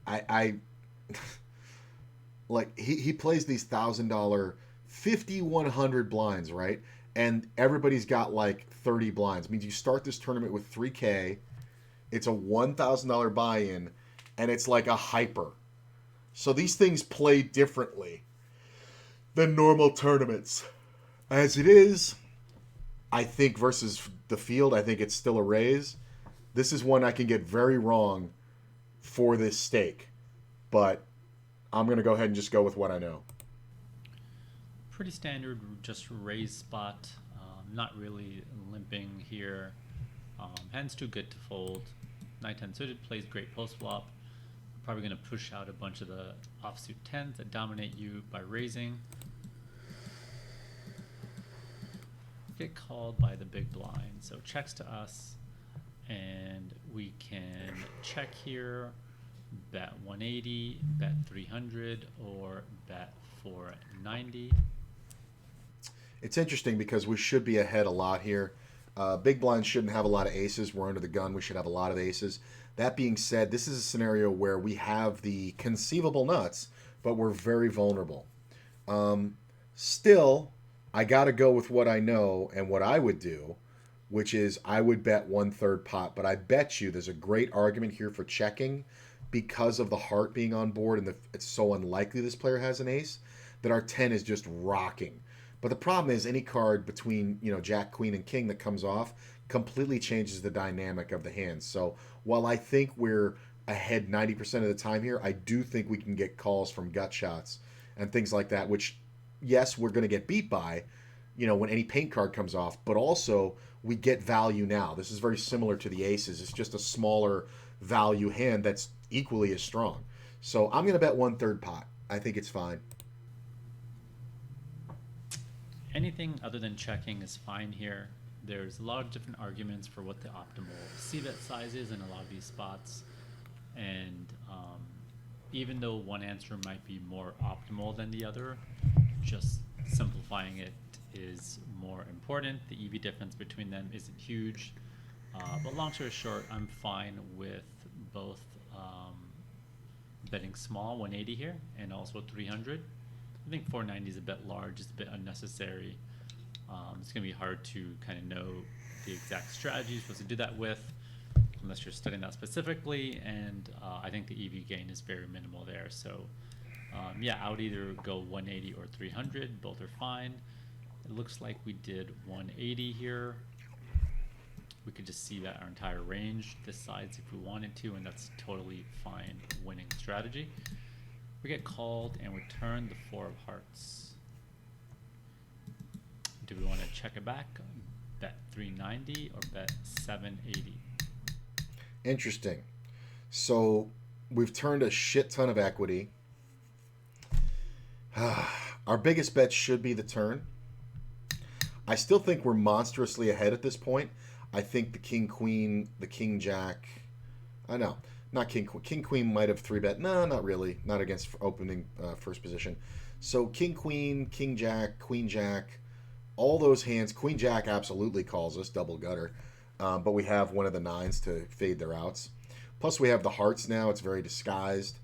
I like he plays these $1,000 5,100 blinds, right? And everybody's got like 30 blinds. It means you start this tournament with 3K. It's a $1,000 buy-in, and it's like a hyper. So these things play differently than normal tournaments. As it is, I think versus the field, I think it's still a raise. This is one I can get very wrong for this stake, but I'm going to go ahead and just go with what I know. Pretty standard, just raise spot. Not really limping here. Hand's too good to fold. 9-10 suited, plays great post flop. Probably going to push out a bunch of the offsuit 10s that dominate you by raising. Get called by the big blind, so checks to us, and we can check here, bet 180, bet 300, or bet 490. It's interesting because we should be ahead a lot here. Big blind shouldn't have a lot of aces. We're under the gun. We should have a lot of aces. That being said, this is a scenario where we have the conceivable nuts, but we're very vulnerable. Still, I got to go with what I know and what I would do, which is I would bet 1/3 pot. But I bet you there's a great argument here for checking because of the heart being on board, and it's so unlikely this player has an ace that our 10 is just rocking. But the problem is any card between, Jack, Queen, and King that comes off completely changes the dynamic of the hand. So while I think we're ahead 90% of the time here, I do think we can get calls from gut shots and things like that, which, yes, we're going to get beat by, when any paint card comes off, but also we get value now. This is very similar to the aces. It's just a smaller value hand that's equally as strong. So I'm going to bet 1/3 pot. I think it's fine. Anything other than checking is fine here. There's a lot of different arguments for what the optimal c-bet size is in a lot of these spots. And even though one answer might be more optimal than the other, just simplifying it is more important. The EV difference between them isn't huge. But long story short, I'm fine with both betting small 180 here and also 300. I think 490 is a bit large, it's a bit unnecessary. It's going to be hard to kind of know the exact strategy you're supposed to do that with unless you're studying that specifically, and I think the EV gain is very minimal there. So yeah, I would either go 180 or 300. Both are fine. It looks like we did 180 here. We could just see that our entire range decides if we wanted to, and that's totally fine winning strategy. We get called and we turn the 4 of hearts. Do we want to check it back, bet 390 or bet 780? Interesting. So we've turned a shit ton of equity. Our biggest bet should be the turn. I still think we're monstrously ahead at this point. I think the King Queen, the King Jack. I know, not King Queen. King Queen might have 3-bet. No, not really. Not against opening first position. So King Queen, King Jack, Queen Jack, all those hands. Queen Jack absolutely calls us double gutter, but we have one of the 9s to fade their outs. Plus we have the hearts now. It's very disguised.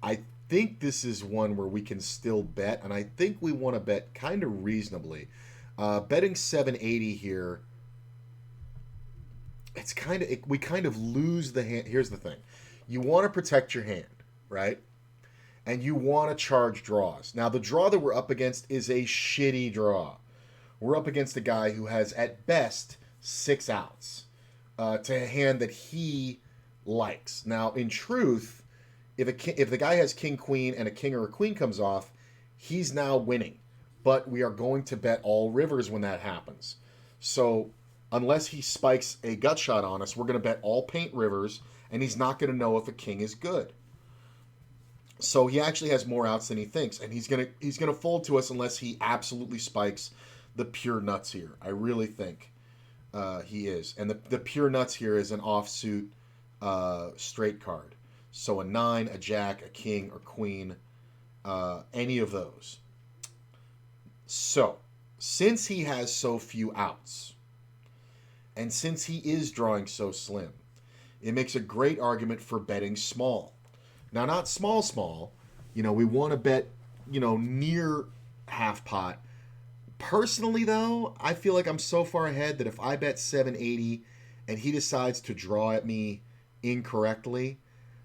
I think this is one where we can still bet, and I think we want to bet kind of reasonably. Betting 780 here. It's we kind of lose the hand. Here's the thing. You want to protect your hand, right? And you want to charge draws. Now, the draw that we're up against is a shitty draw. We're up against a guy who has, at best, 6 outs to a hand that he likes. Now, in truth, if the guy has King Queen and a King or a Queen comes off, he's now winning. But we are going to bet all rivers when that happens. So unless he spikes a gut shot on us, we're going to bet all paint rivers, and he's not going to know if a king is good. So he actually has more outs than he thinks, and he's gonna fold to us unless he absolutely spikes the pure nuts here. I really think he is. And the pure nuts here is an offsuit straight card. So a 9, a jack, a king, or queen, any of those. So, since he has so few outs, and since he is drawing so slim, it makes a great argument for betting small. Now, not small. We want to bet, near half pot. Personally, though, I feel like I'm so far ahead that if I bet 780 and he decides to draw at me incorrectly,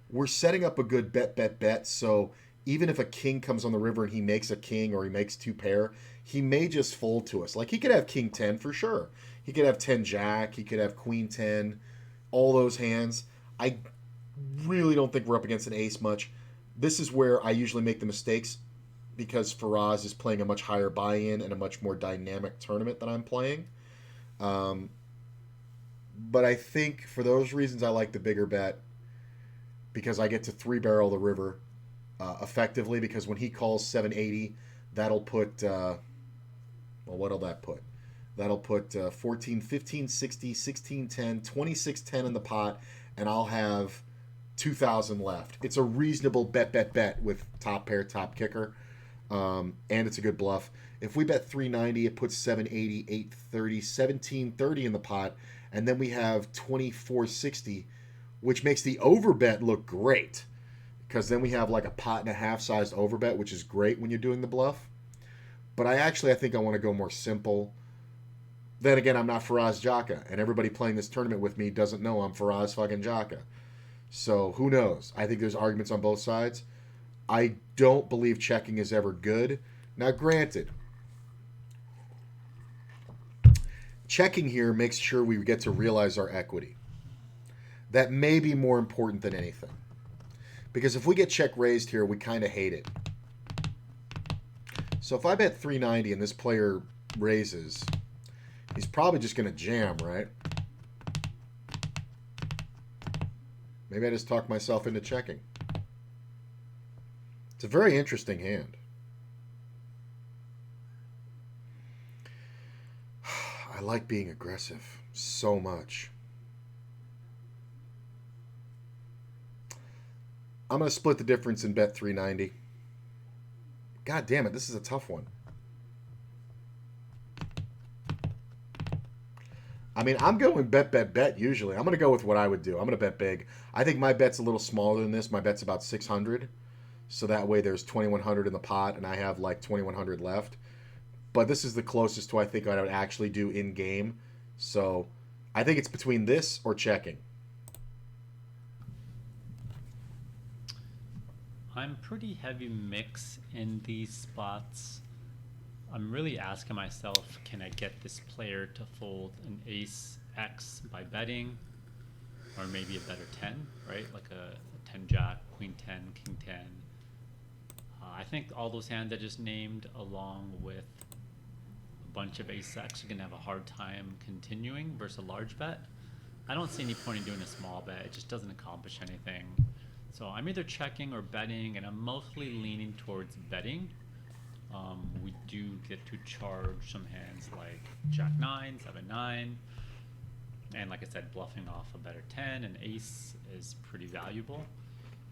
we're setting up a good bet. So even if a king comes on the river and he makes a king or he makes 2 pair, he may just fold to us. Like, he could have King 10 for sure. He could have 10 Jack. He could have Queen 10. All those hands. I really don't think we're up against an ace much. This is where I usually make the mistakes because Faraz is playing a much higher buy-in and a much more dynamic tournament than I'm playing. But I think for those reasons I like the bigger bet because I get to 3-barrel the river effectively because when he calls 780, that'll put... what'll that put? That'll put 14, 15, 60, 16, 10, 26, 10 in the pot, and I'll have 2,000 left. It's a reasonable bet with top pair, top kicker, and it's a good bluff. If we bet 390, it puts 780, 830, 1730 in the pot, and then we have 2460, which makes the overbet look great because then we have like a pot and a half sized overbet, which is great when you're doing the bluff. But I think I want to go more simple. Then again, I'm not Faraz Jaka, and everybody playing this tournament with me doesn't know I'm Faraz fucking Jaka. So who knows? I think there's arguments on both sides. I don't believe checking is ever good. Now, granted, Checking here makes sure we get to realize our equity. That may be more important than anything. Because if we get check raised here, we kind of hate it. So if I bet 390 and this player raises, he's probably just going to jam, right? Maybe I just talked myself into checking. It's a very interesting hand. I like being aggressive so much. I'm going to split the difference and bet 390. God damn it, this is a tough one. I mean, I'm going bet usually. I'm going to go with what I would do. I'm going to bet big. I think my bet's a little smaller than this. My bet's about 600. So that way there's 2,100 in the pot and I have like 2,100 left. But this is the closest to I think I would actually do in game. So I think it's between this or checking. I'm pretty heavy mix in these spots. I'm really asking myself, can I get this player to fold an ace X by betting? Or maybe a better 10, right? Like a 10 jack, queen 10, king 10. I think all those hands I just named, along with a bunch of ace X, are going to have a hard time continuing versus a large bet. I don't see any point in doing a small bet. It just doesn't accomplish anything. So I'm either checking or betting, and I'm mostly leaning towards betting. We do get to charge some hands like Jack 9, 7, 9. And like I said, bluffing off a better 10 and ace is pretty valuable.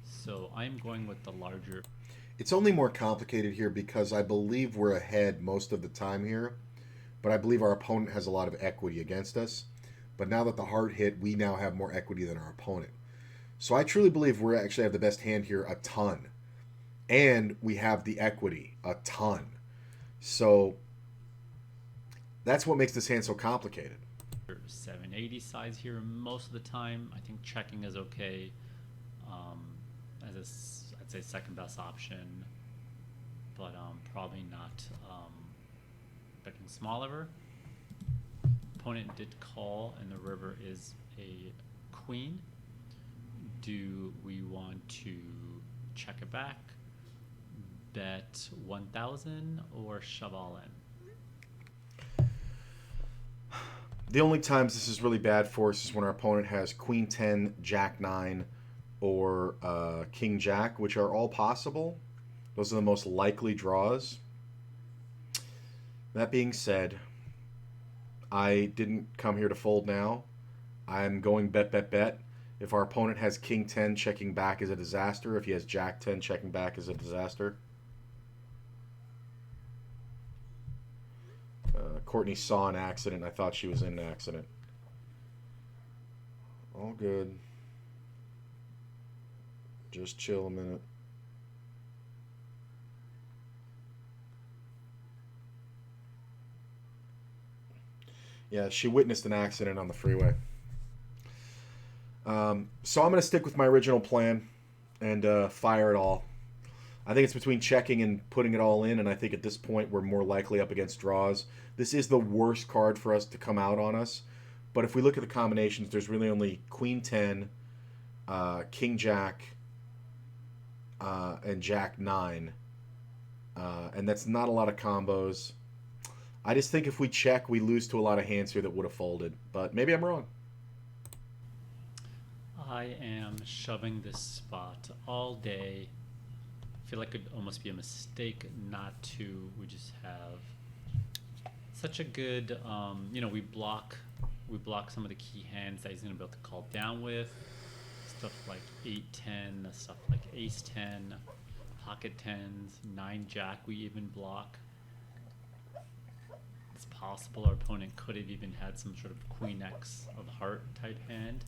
So I'm going with the larger. It's only more complicated here because I believe we're ahead most of the time here. But I believe our opponent has a lot of equity against us. But now that the heart hit, we now have more equity than our opponent. So I truly believe we actually have the best hand here a ton. And we have the equity a ton. So that's what makes this hand so complicated. 780 size here most of the time. I think checking is okay as I'd say second best option, but probably not betting small ever. Opponent did call and the river is a queen. Do we want to check it back, bet 1,000, or shove all in? The only times this is really bad for us is when our opponent has queen 10, jack 9, or king jack, which are all possible. Those are the most likely draws. That being said, I didn't come here to fold now. I'm going bet. If our opponent has king 10, checking back is a disaster. If he has jack 10, checking back is a disaster. Courtney saw an accident. I thought she was in an accident. All good. Just chill a minute. Yeah, she witnessed an accident on the freeway. So I'm going to stick with my original plan and fire it all. I think it's between checking and putting it all in, and I think at this point we're more likely up against draws. This is the worst card for us to come out on us, but if we look at the combinations, there's really only queen 10, king jack, and jack 9, and that's not a lot of combos. I just think if we check, we lose to a lot of hands here that would have folded, but maybe I'm wrong. I am shoving this spot all day. I feel like it'd almost be a mistake not to. We just have such a good, we block some of the key hands that he's going to be able to call down with. Stuff like 8-10, stuff like ace-10, pocket 10s, 9 jack we even block. It's possible our opponent could have even had some sort of queen X of heart type hand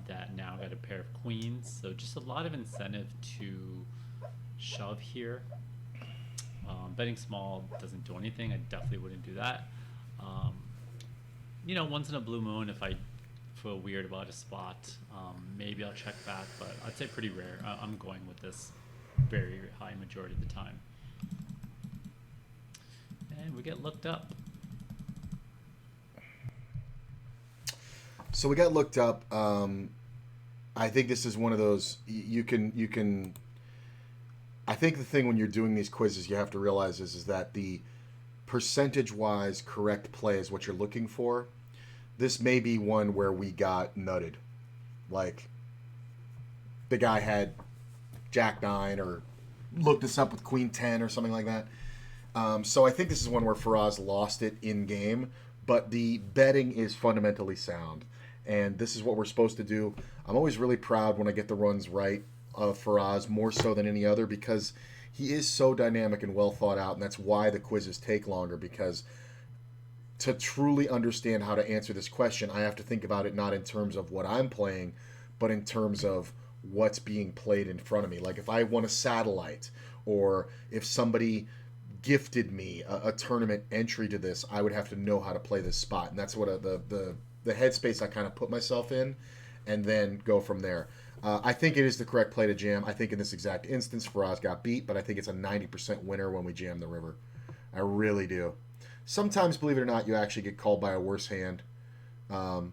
that now got a pair of queens. So just a lot of incentive to shove here. Betting small doesn't do anything. I definitely wouldn't do that. Once in a blue moon, if I feel weird about a spot, maybe I'll check back, but I'd say pretty rare. I'm going with this very high majority of the time. And we get looked up. So we got looked up. I think this is one of those you can. I think the thing when you're doing these quizzes, you have to realize is that the percentage-wise correct play is what you're looking for. This may be one where we got nutted. Like the guy had Jack 9 or looked us up with Queen 10 or something like that. So I think this is one where Faraz lost it in game, but the betting is fundamentally sound. And this is what we're supposed to do. I'm always really proud when I get the runs right of Faraz, more so than any other, because he is so dynamic and well thought out, and that's why the quizzes take longer, because to truly understand how to answer this question, I have to think about it not in terms of what I'm playing, but in terms of what's being played in front of me. Like if I won a satellite, or if somebody gifted me a tournament entry to this, I would have to know how to play this spot, and that's what the headspace I kind of put myself in, and then go from there. I think it is the correct play to jam. I think in this exact instance, Faraz got beat, but I think it's a 90% winner when we jam the river. I really do. Sometimes, believe it or not, you actually get called by a worse hand. Um,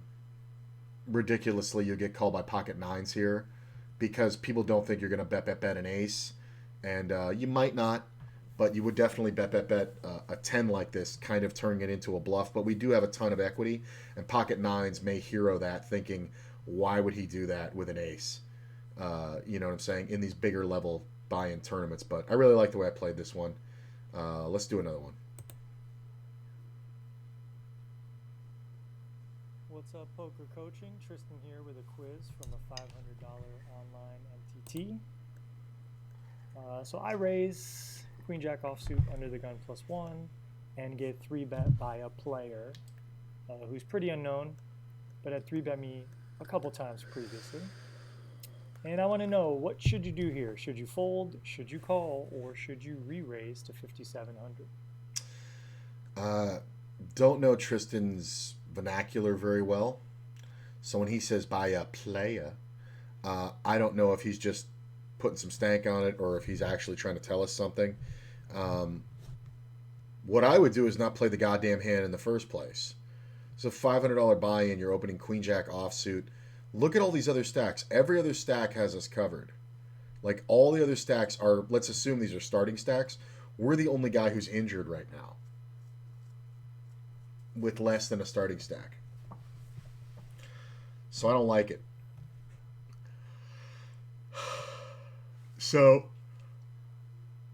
Ridiculously, you get called by pocket nines here because people don't think you're going to bet an ace, and you might not, but you would definitely bet a 10 like this, kind of turning it into a bluff. But we do have a ton of equity, and pocket nines may hero that, thinking, why would he do that with an ace? You know what I'm saying? In these bigger level buy-in tournaments. But I really like the way I played this one. Let's do another one. What's up, poker coaching? Tristan here with a quiz from a $500 online MTT. So I raise Queen Jack offsuit under the gun +1 and get 3-bet by a player who's pretty unknown, but had 3-bet me a couple times previously. And I want to know, what should you do here? Should you fold, should you call, or should you re-raise to 5,700? Don't know Tristan's vernacular very well. So when he says by a player, I don't know if he's just putting some stank on it or if he's actually trying to tell us something. What I would do is not play the goddamn hand in the first place. So $500 buy-in, you're opening Queen Jack offsuit. Look at all these other stacks. Every other stack has us covered. Like all the other stacks are, let's assume these are starting stacks. We're the only guy who's injured right now with less than a starting stack. So I don't like it. So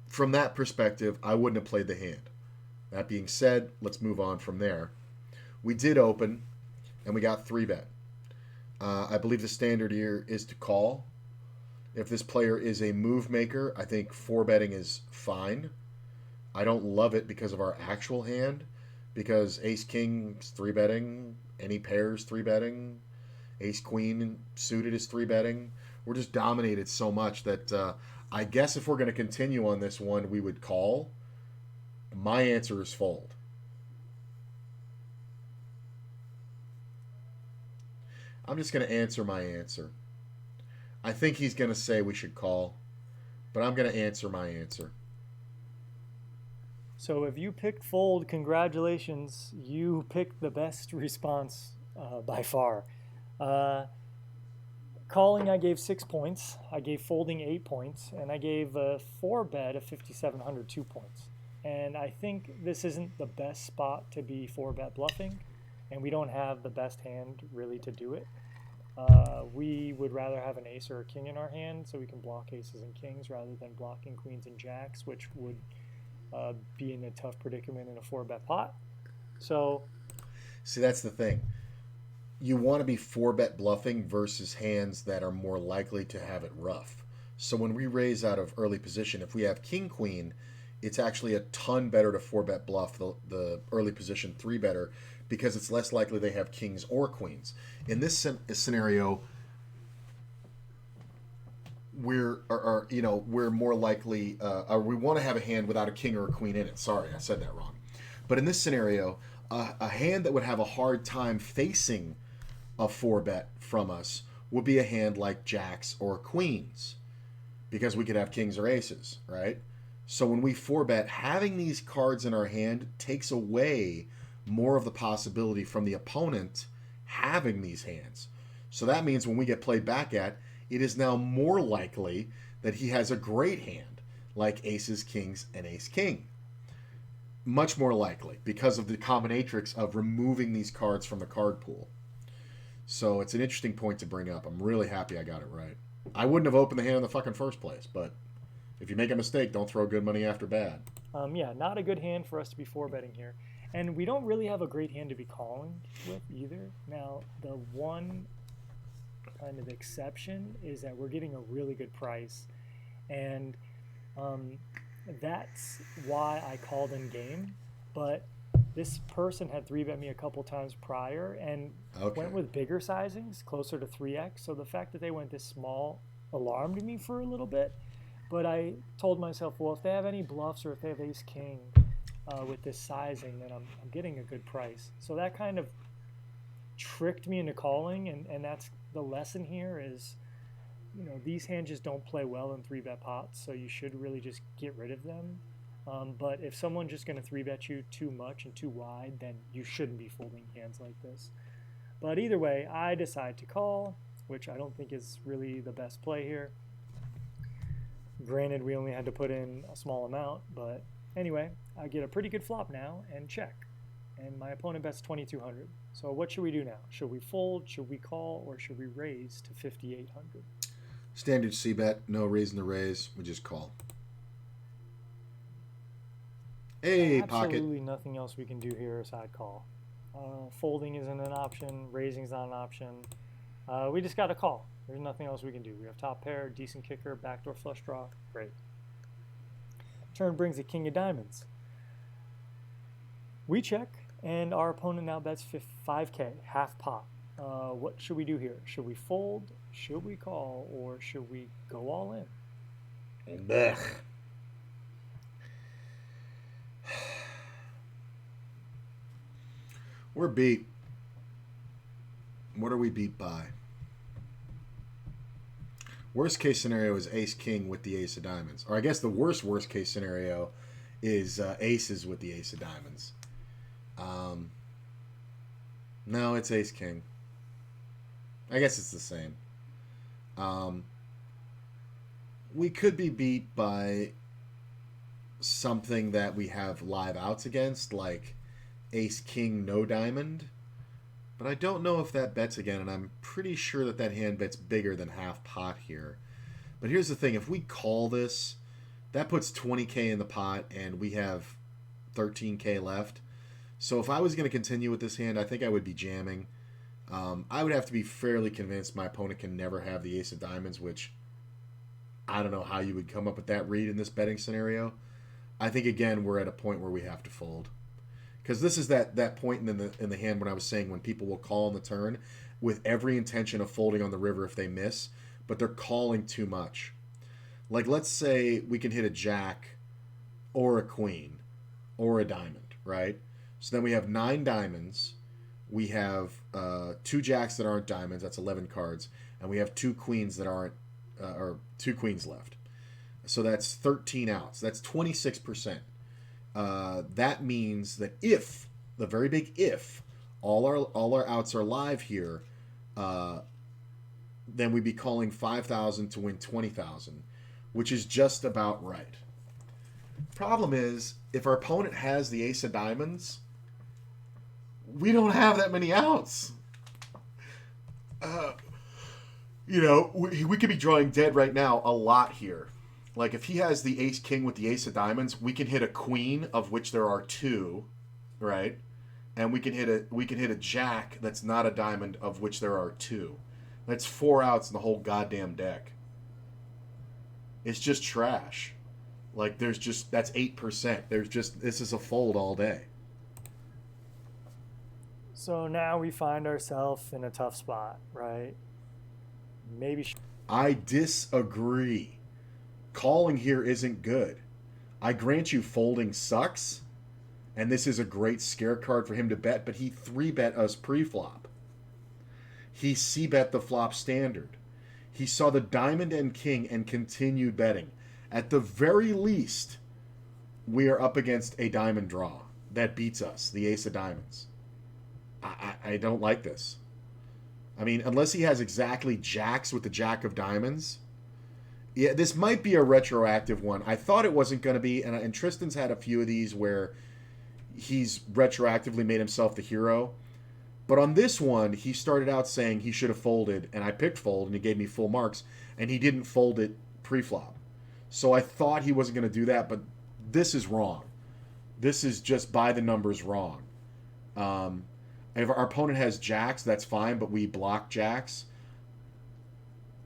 from that perspective, I wouldn't have played the hand. That being said, let's move on from there. We did open, and we got 3-bet. I believe the standard here is to call. If this player is a move maker, I think 4-betting is fine. I don't love it because of our actual hand, because ace-king is 3-betting, any pairs 3-betting, ace-queen suited is 3-betting. We're just dominated so much that I guess if we're going to continue on this one, we would call. My answer is fold. I'm just going to answer my answer. I think he's going to say we should call, but I'm going to answer my answer. So if you picked fold, congratulations. You picked the best response by far. Calling, I gave 6 points. I gave folding 8 points. And I gave a 4-bet of 5,700 2 points. And I think this isn't the best spot to be 4-bet bluffing. And we don't have the best hand really to do it. We would rather have an ace or a king in our hand so we can block aces and kings rather than blocking queens and jacks, which would be in a tough predicament in a 4-bet pot. So, see, that's the thing. You want to be 4-bet bluffing versus hands that are more likely to have it rough. So when we raise out of early position, if we have king queen, it's actually a ton better to 4-bet bluff the early position 3-better because it's less likely they have kings or queens. In this scenario, we're more likely, we want to have a hand without a king or a queen in it. Sorry, I said that wrong. But in this scenario, a hand that would have a hard time facing a 4-bet from us would be a hand like jacks or queens, because we could have kings or aces, right? So when we 4-bet, having these cards in our hand takes away more of the possibility from the opponent having these hands. So that means when we get played back at, it is now more likely that he has a great hand, like aces, kings, and ace-king. Much more likely, because of the combinatrix of removing these cards from the card pool. So it's an interesting point to bring up. I'm really happy I got it right. I wouldn't have opened the hand in the fucking first place, but if you make a mistake, don't throw good money after bad. Yeah, not a good hand for us to be 4-betting here. And we don't really have a great hand to be calling with either. Now, the one kind of exception is that we're getting a really good price. And that's why I called in game. But this person had 3-bet me a couple times prior and went with bigger sizings, closer to 3x. So the fact that they went this small alarmed me for a little bit. But I told myself, well, if they have any bluffs or if they have ace-king with this sizing, then I'm getting a good price. So that kind of tricked me into calling, and that's the lesson here is, you know, these hands just don't play well in 3-bet pots, so you should really just get rid of them. But if someone's just going to 3-bet you too much and too wide, then you shouldn't be folding hands like this. But either way, I decide to call, which I don't think is really the best play here. Granted, we only had to put in a small amount, but anyway, I get a pretty good flop now and check. And my opponent bets 2,200. So what should we do now? Should we fold, should we call, or should we raise to 5,800? Standard C-bet, no reason to raise, we just call. Hey, pocket. Absolutely nothing else we can do here aside call. Folding isn't an option, raising's not an option. We just got to call. There's nothing else we can do. We have top pair, decent kicker, backdoor flush draw. Great. Turn brings a king of diamonds. We check, and our opponent now bets 5K, half pot. What should we do here? Should we fold, should we call, or should we go all in? Blech. We're beat. What are we beat by? Worst case scenario is ace-king with the ace of diamonds. Or I guess the worst case scenario is aces with the ace of diamonds. No, it's ace-king. I guess it's the same. We could be beat by something that we have live outs against, like ace-king no diamond. But I don't know if that bets again, and I'm pretty sure that that hand bets bigger than half pot here. But here's the thing. If we call this, that puts 20K in the pot, and we have 13K left. So if I was going to continue with this hand, I think I would be jamming. I would have to be fairly convinced my opponent can never have the ace of diamonds, which I don't know how you would come up with that read in this betting scenario. I think, again, we're at a point where we have to fold. Because this is that point in the hand when I was saying when people will call on the turn with every intention of folding on the river if they miss, but they're calling too much. Like, let's say we can hit a jack or a queen or a diamond, right? So then we have 9 diamonds. We have 2 jacks that aren't diamonds. That's 11 cards. And we have 2 queens that aren't, or 2 queens left. So that's 13 outs. That's 26%. That means that if, the very big if, all our outs are live here, then we'd be calling 5,000 to win 20,000, which is just about right. Problem is, if our opponent has the ace of diamonds, we don't have that many outs. We could be drawing dead right now a lot here. Like, if he has the ace-king with the ace of diamonds, we can hit a queen, of which there are 2, right? And we can hit a jack that's not a diamond, of which there are 2. That's 4 outs in the whole goddamn deck. It's just trash. Like, that's 8%. This is a fold all day. So now we find ourselves in a tough spot, right? Maybe. I disagree. Calling here isn't good. I grant you folding sucks, and this is a great scare card for him to bet, but he 3-bet us pre-flop. He c-bet the flop standard. He saw the diamond and king and continued betting. At the very least, we are up against a diamond draw that beats us, the ace of diamonds. I don't like this. I mean, unless he has exactly jacks with the jack of diamonds. Yeah, this might be a retroactive one. I thought it wasn't going to be, and Tristan's had a few of these where he's retroactively made himself the hero. But on this one, he started out saying he should have folded, and I picked fold, and he gave me full marks, and he didn't fold it pre-flop. So I thought he wasn't going to do that, but this is wrong. This is just by the numbers wrong. If our opponent has jacks, that's fine, but we block jacks.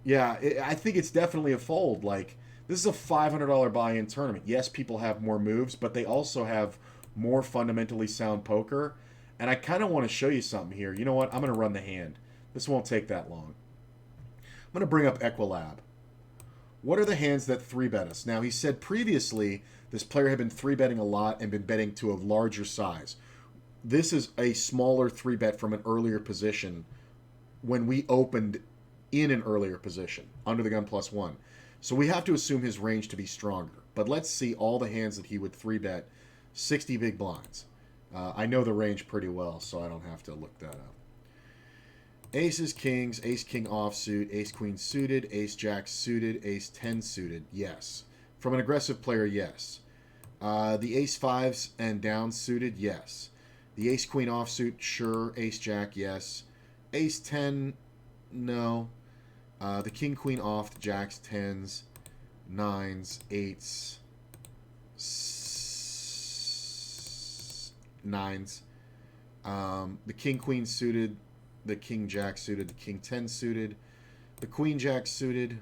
Yeah, I think it's definitely a fold. Like, this is a $500 buy-in tournament. Yes, people have more moves, but they also have more fundamentally sound poker. And I kind of want to show you something here. You know what? I'm going to run the hand. This won't take that long. I'm going to bring up Equilab. What are the hands that 3-bet us? Now, he said previously this player had been 3-betting a lot and been betting to a larger size. This is a smaller 3-bet from an earlier position when we opened in an earlier position, under the gun +1. So we have to assume his range to be stronger. But let's see all the hands that he would 3-bet 60 big blinds. I know the range pretty well, so I don't have to look that up. Aces, kings, ace-king offsuit, ace-queen suited, ace-jack suited, ace-10 suited, yes. From an aggressive player, yes. The ace-5s and down suited, yes. The ace-queen offsuit, sure. Ace-jack, yes. Ace-10, no. The king-queen off, the jacks, 10s, 9s, 8s, 9s. The king-queen suited, the king-jack suited, the king-10 suited, the queen-jack suited.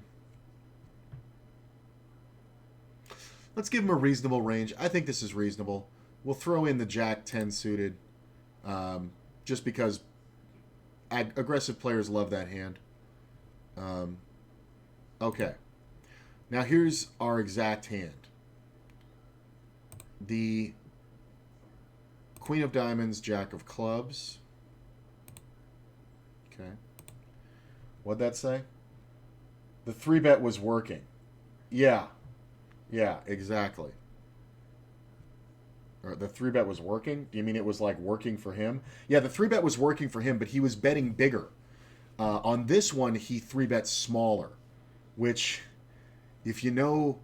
Let's give him a reasonable range. I think this is reasonable. We'll throw in the jack-10 suited just because aggressive players love that hand. Okay. Now here's our exact hand. The queen of diamonds, jack of clubs. Okay. What'd that say? The 3-bet was working. Yeah. Yeah, exactly. Or the 3-bet was working? Do you mean it was like working for him? Yeah, the 3-bet was working for him, but he was betting bigger. On this one, he 3-bet smaller, which, if you know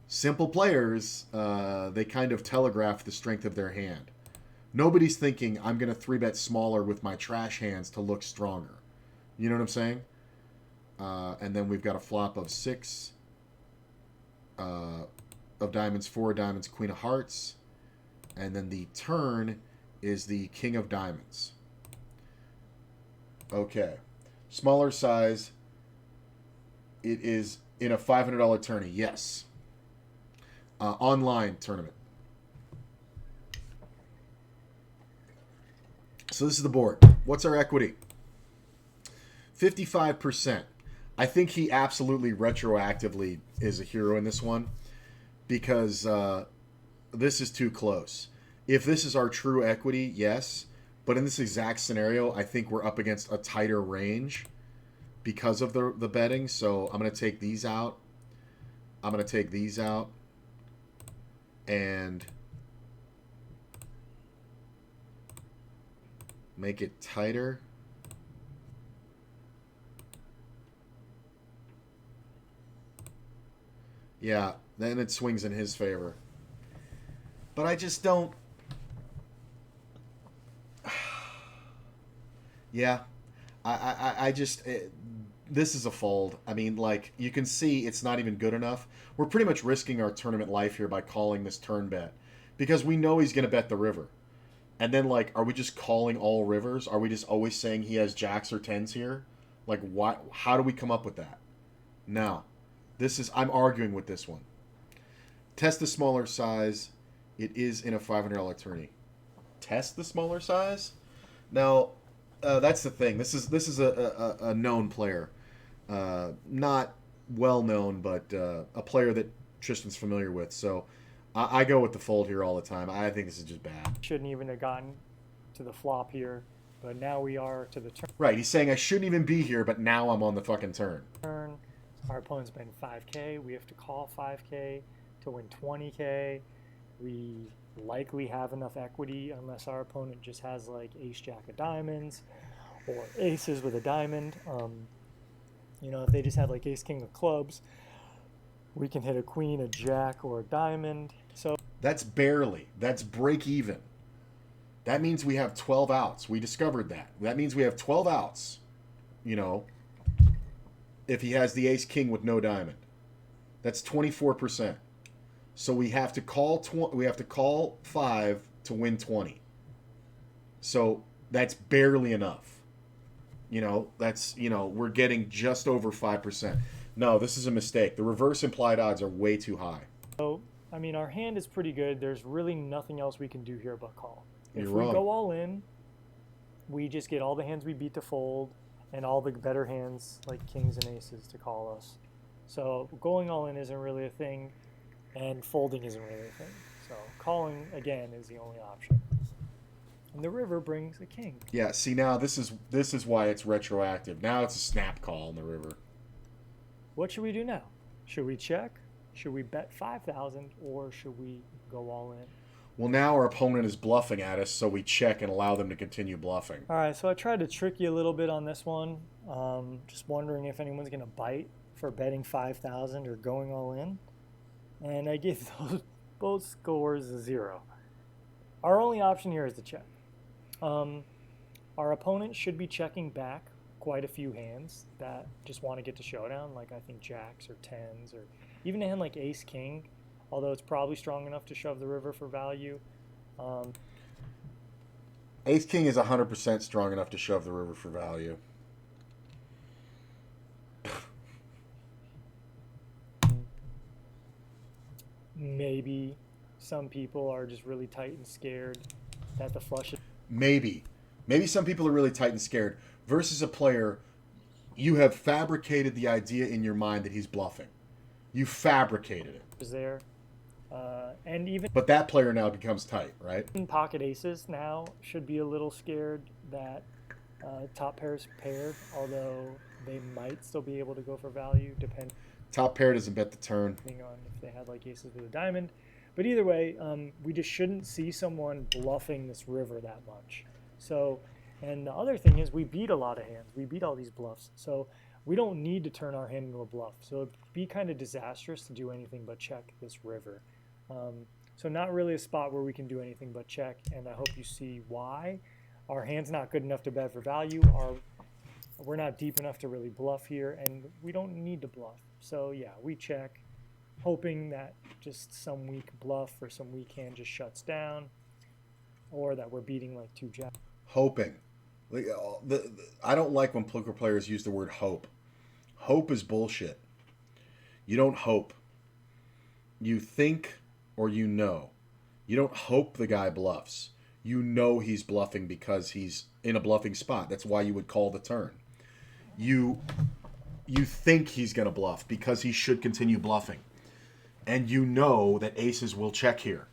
simple players, they kind of telegraph the strength of their hand. Nobody's thinking, I'm going to 3-bet smaller with my trash hands to look stronger. You know what I'm saying? And then we've got a flop of 6 of diamonds, 4 of diamonds, queen of hearts. And then the turn is the king of diamonds. Okay. Smaller size. It is in a $500 tourney. Yes. Online tournament. So this is the board. What's our equity? 55%. I think he absolutely retroactively is a hero in this one because this is too close. If this is our true equity, yes. But in this exact scenario, I think we're up against a tighter range because of the betting. So I'm going to take these out. I'm going to take these out. And make it tighter. Yeah, then it swings in his favor. But I just don't... Yeah, I just... this is a fold. I mean, like, you can see it's not even good enough. We're pretty much risking our tournament life here by calling this turn bet. Because we know he's going to bet the river. And then, like, are we just calling all rivers? Are we just always saying he has jacks or tens here? Like, why? How do we come up with that? No. This is... I'm arguing with this one. Test the smaller size. It is in a $500 tourney. Test the smaller size? Now, that's the thing. This is a known player. Not well-known, but a player that Tristan's familiar with. So I go with the fold here all the time. I think this is just bad. Shouldn't even have gotten to the flop here, but now we are to the turn. Right, he's saying I shouldn't even be here, but now I'm on the fucking turn. Our opponent's been 5K. We have to call 5K to win 20K. We likely have enough equity unless our opponent just has like ace jack of diamonds or aces with a diamond. You know, if they just had like ace king of clubs, we can hit a queen, a jack, or a diamond. So That's barely. That's break even. That means we have 12 outs. We discovered that. That means we have 12 outs, you know, if he has the ace king with no diamond. That's 24%. So we have to call 5 to win 20. So that's barely enough. You know, we're getting just over 5%. No, this is a mistake. The reverse implied odds are way too high. I mean, our hand is pretty good. There's really nothing else we can do here but call. If You're we wrong. go all in, we just get all the hands we beat to fold and all the better hands like kings and aces to call us. So going all in isn't really a thing, and folding isn't really a thing. So calling, again, is the only option. And the river brings a king. Yeah, see now this is why it's retroactive. Now it's a snap call in the river. What should we do now? Should we check? Should we bet 5,000 or should we go all in? Well, now our opponent is bluffing at us, so we check and allow them to continue bluffing. All right, so I tried to trick you a little bit on this one. Just wondering if anyone's going to bite for betting 5,000 or going all in. And I gave both scores a 0. Our only option here is to check. Our opponent should be checking back quite a few hands that just want to get to showdown, like I think jacks or tens, or even a hand like ace king, although it's probably strong enough to shove the river for value. Ace king is 100% strong enough to shove the river for value. Maybe some people are just really tight and scared that the flush is Maybe some people are really tight and scared versus a player. You have fabricated the idea in your mind that he's bluffing. You fabricated it. there. And even But that player now becomes tight, right? pocket aces now should be a little scared that top pair's paired, although they might still be able to go for value depending Top pair doesn't bet the turn. on if they had like aces with a diamond. But either way, we just shouldn't see someone bluffing this river that much. So, and the other thing is we beat a lot of hands. We beat all these bluffs. So we don't need to turn our hand into a bluff. So it'd be kind of disastrous to do anything but check this river. So not really a spot where we can do anything but check, and I hope you see why. Our hand's not good enough to bet for value. We're not deep enough to really bluff here, and we don't need to bluff. So yeah, we check, hoping that just some weak bluff or some weak hand just shuts down, or that we're beating like two jacks. Hoping. I don't like when poker players use the word hope. Hope is bullshit. You don't hope. You think or you know. You don't hope the guy bluffs. You know he's bluffing because he's in a bluffing spot. That's why you would call the turn. You think he's going to bluff because he should continue bluffing. And you know that aces will check here.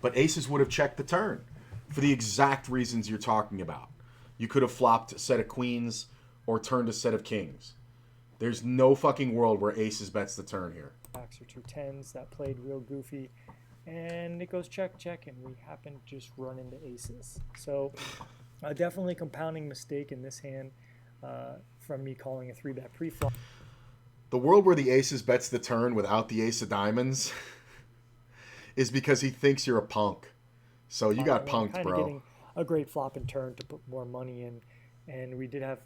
But aces would have checked the turn for the exact reasons you're talking about. You could have flopped a set of queens or turned a set of kings. There's no fucking world where aces bets the turn here. Or two tens that played real goofy, and it goes check, check, and we happen to just run into aces. So definitely compounding mistake in this hand from me calling a 3-bet pre-flop. The world where the aces bets the turn without the ace of diamonds is because he thinks you're a punk. So you got punked, kind bro. of getting a great flop and turn to put more money in, and we did have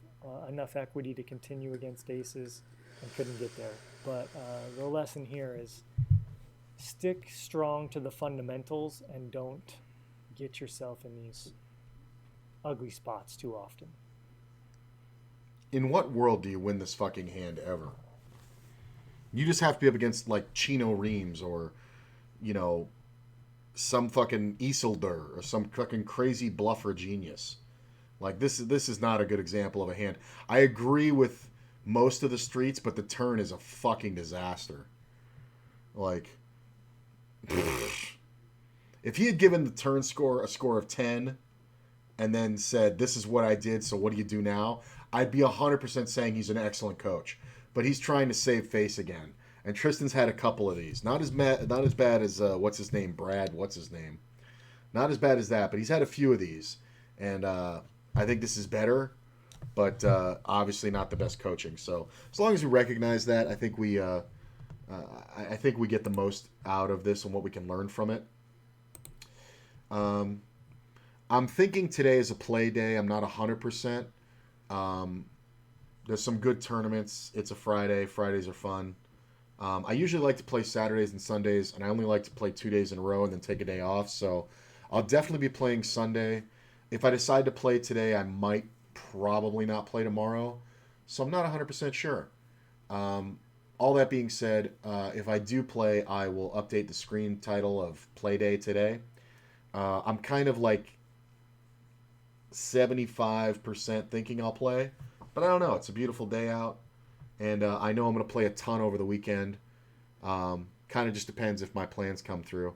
enough equity to continue against aces and couldn't get there. But the lesson here is stick strong to the fundamentals and don't get yourself in these ugly spots too often. In what world do you win this fucking hand ever? You just have to be up against like Chino Reams or, you know, some fucking Isildur or some fucking crazy bluffer genius. Like this is not a good example of a hand. I agree with most of the streets, but the turn is a fucking disaster. Like, if he had given the turn score a score of 10 and then said, this is what I did, so what do you do now? I'd be 100% saying he's an excellent coach. But he's trying to save face again. And Tristan's had a couple of these. Not as bad as, what's his name? Brad, what's his name? Not as bad as that, but he's had a few of these. And I think this is better. but obviously not the best coaching. So as long as we recognize that, I think we get the most out of this and what we can learn from it. Um, I'm thinking today is a play day. I'm not 100%. Um, there's some good tournaments. It's a Friday. Fridays are fun. I usually like to play Saturdays and Sundays, and I only like to play 2 days in a row and then take a day off. So I'll definitely be playing Sunday. If I decide to play today, I might probably not play tomorrow. So I'm not 100% sure. Um, all that being said, if I do play, I will update the screen title of Play Day today. I'm kind of like 75% thinking I'll play, but I don't know. It's a beautiful day out, and I know I'm going to play a ton over the weekend. Kind of just depends if my plans come through.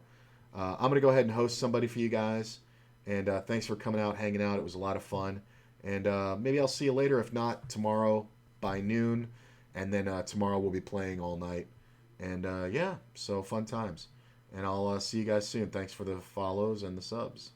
I'm going to go ahead and host somebody for you guys, and thanks for coming out, hanging out. It was a lot of fun, and maybe I'll see you later. If not, tomorrow by noon, and then tomorrow we'll be playing all night. And yeah, so fun times. And I'll see you guys soon. Thanks for the follows and the subs.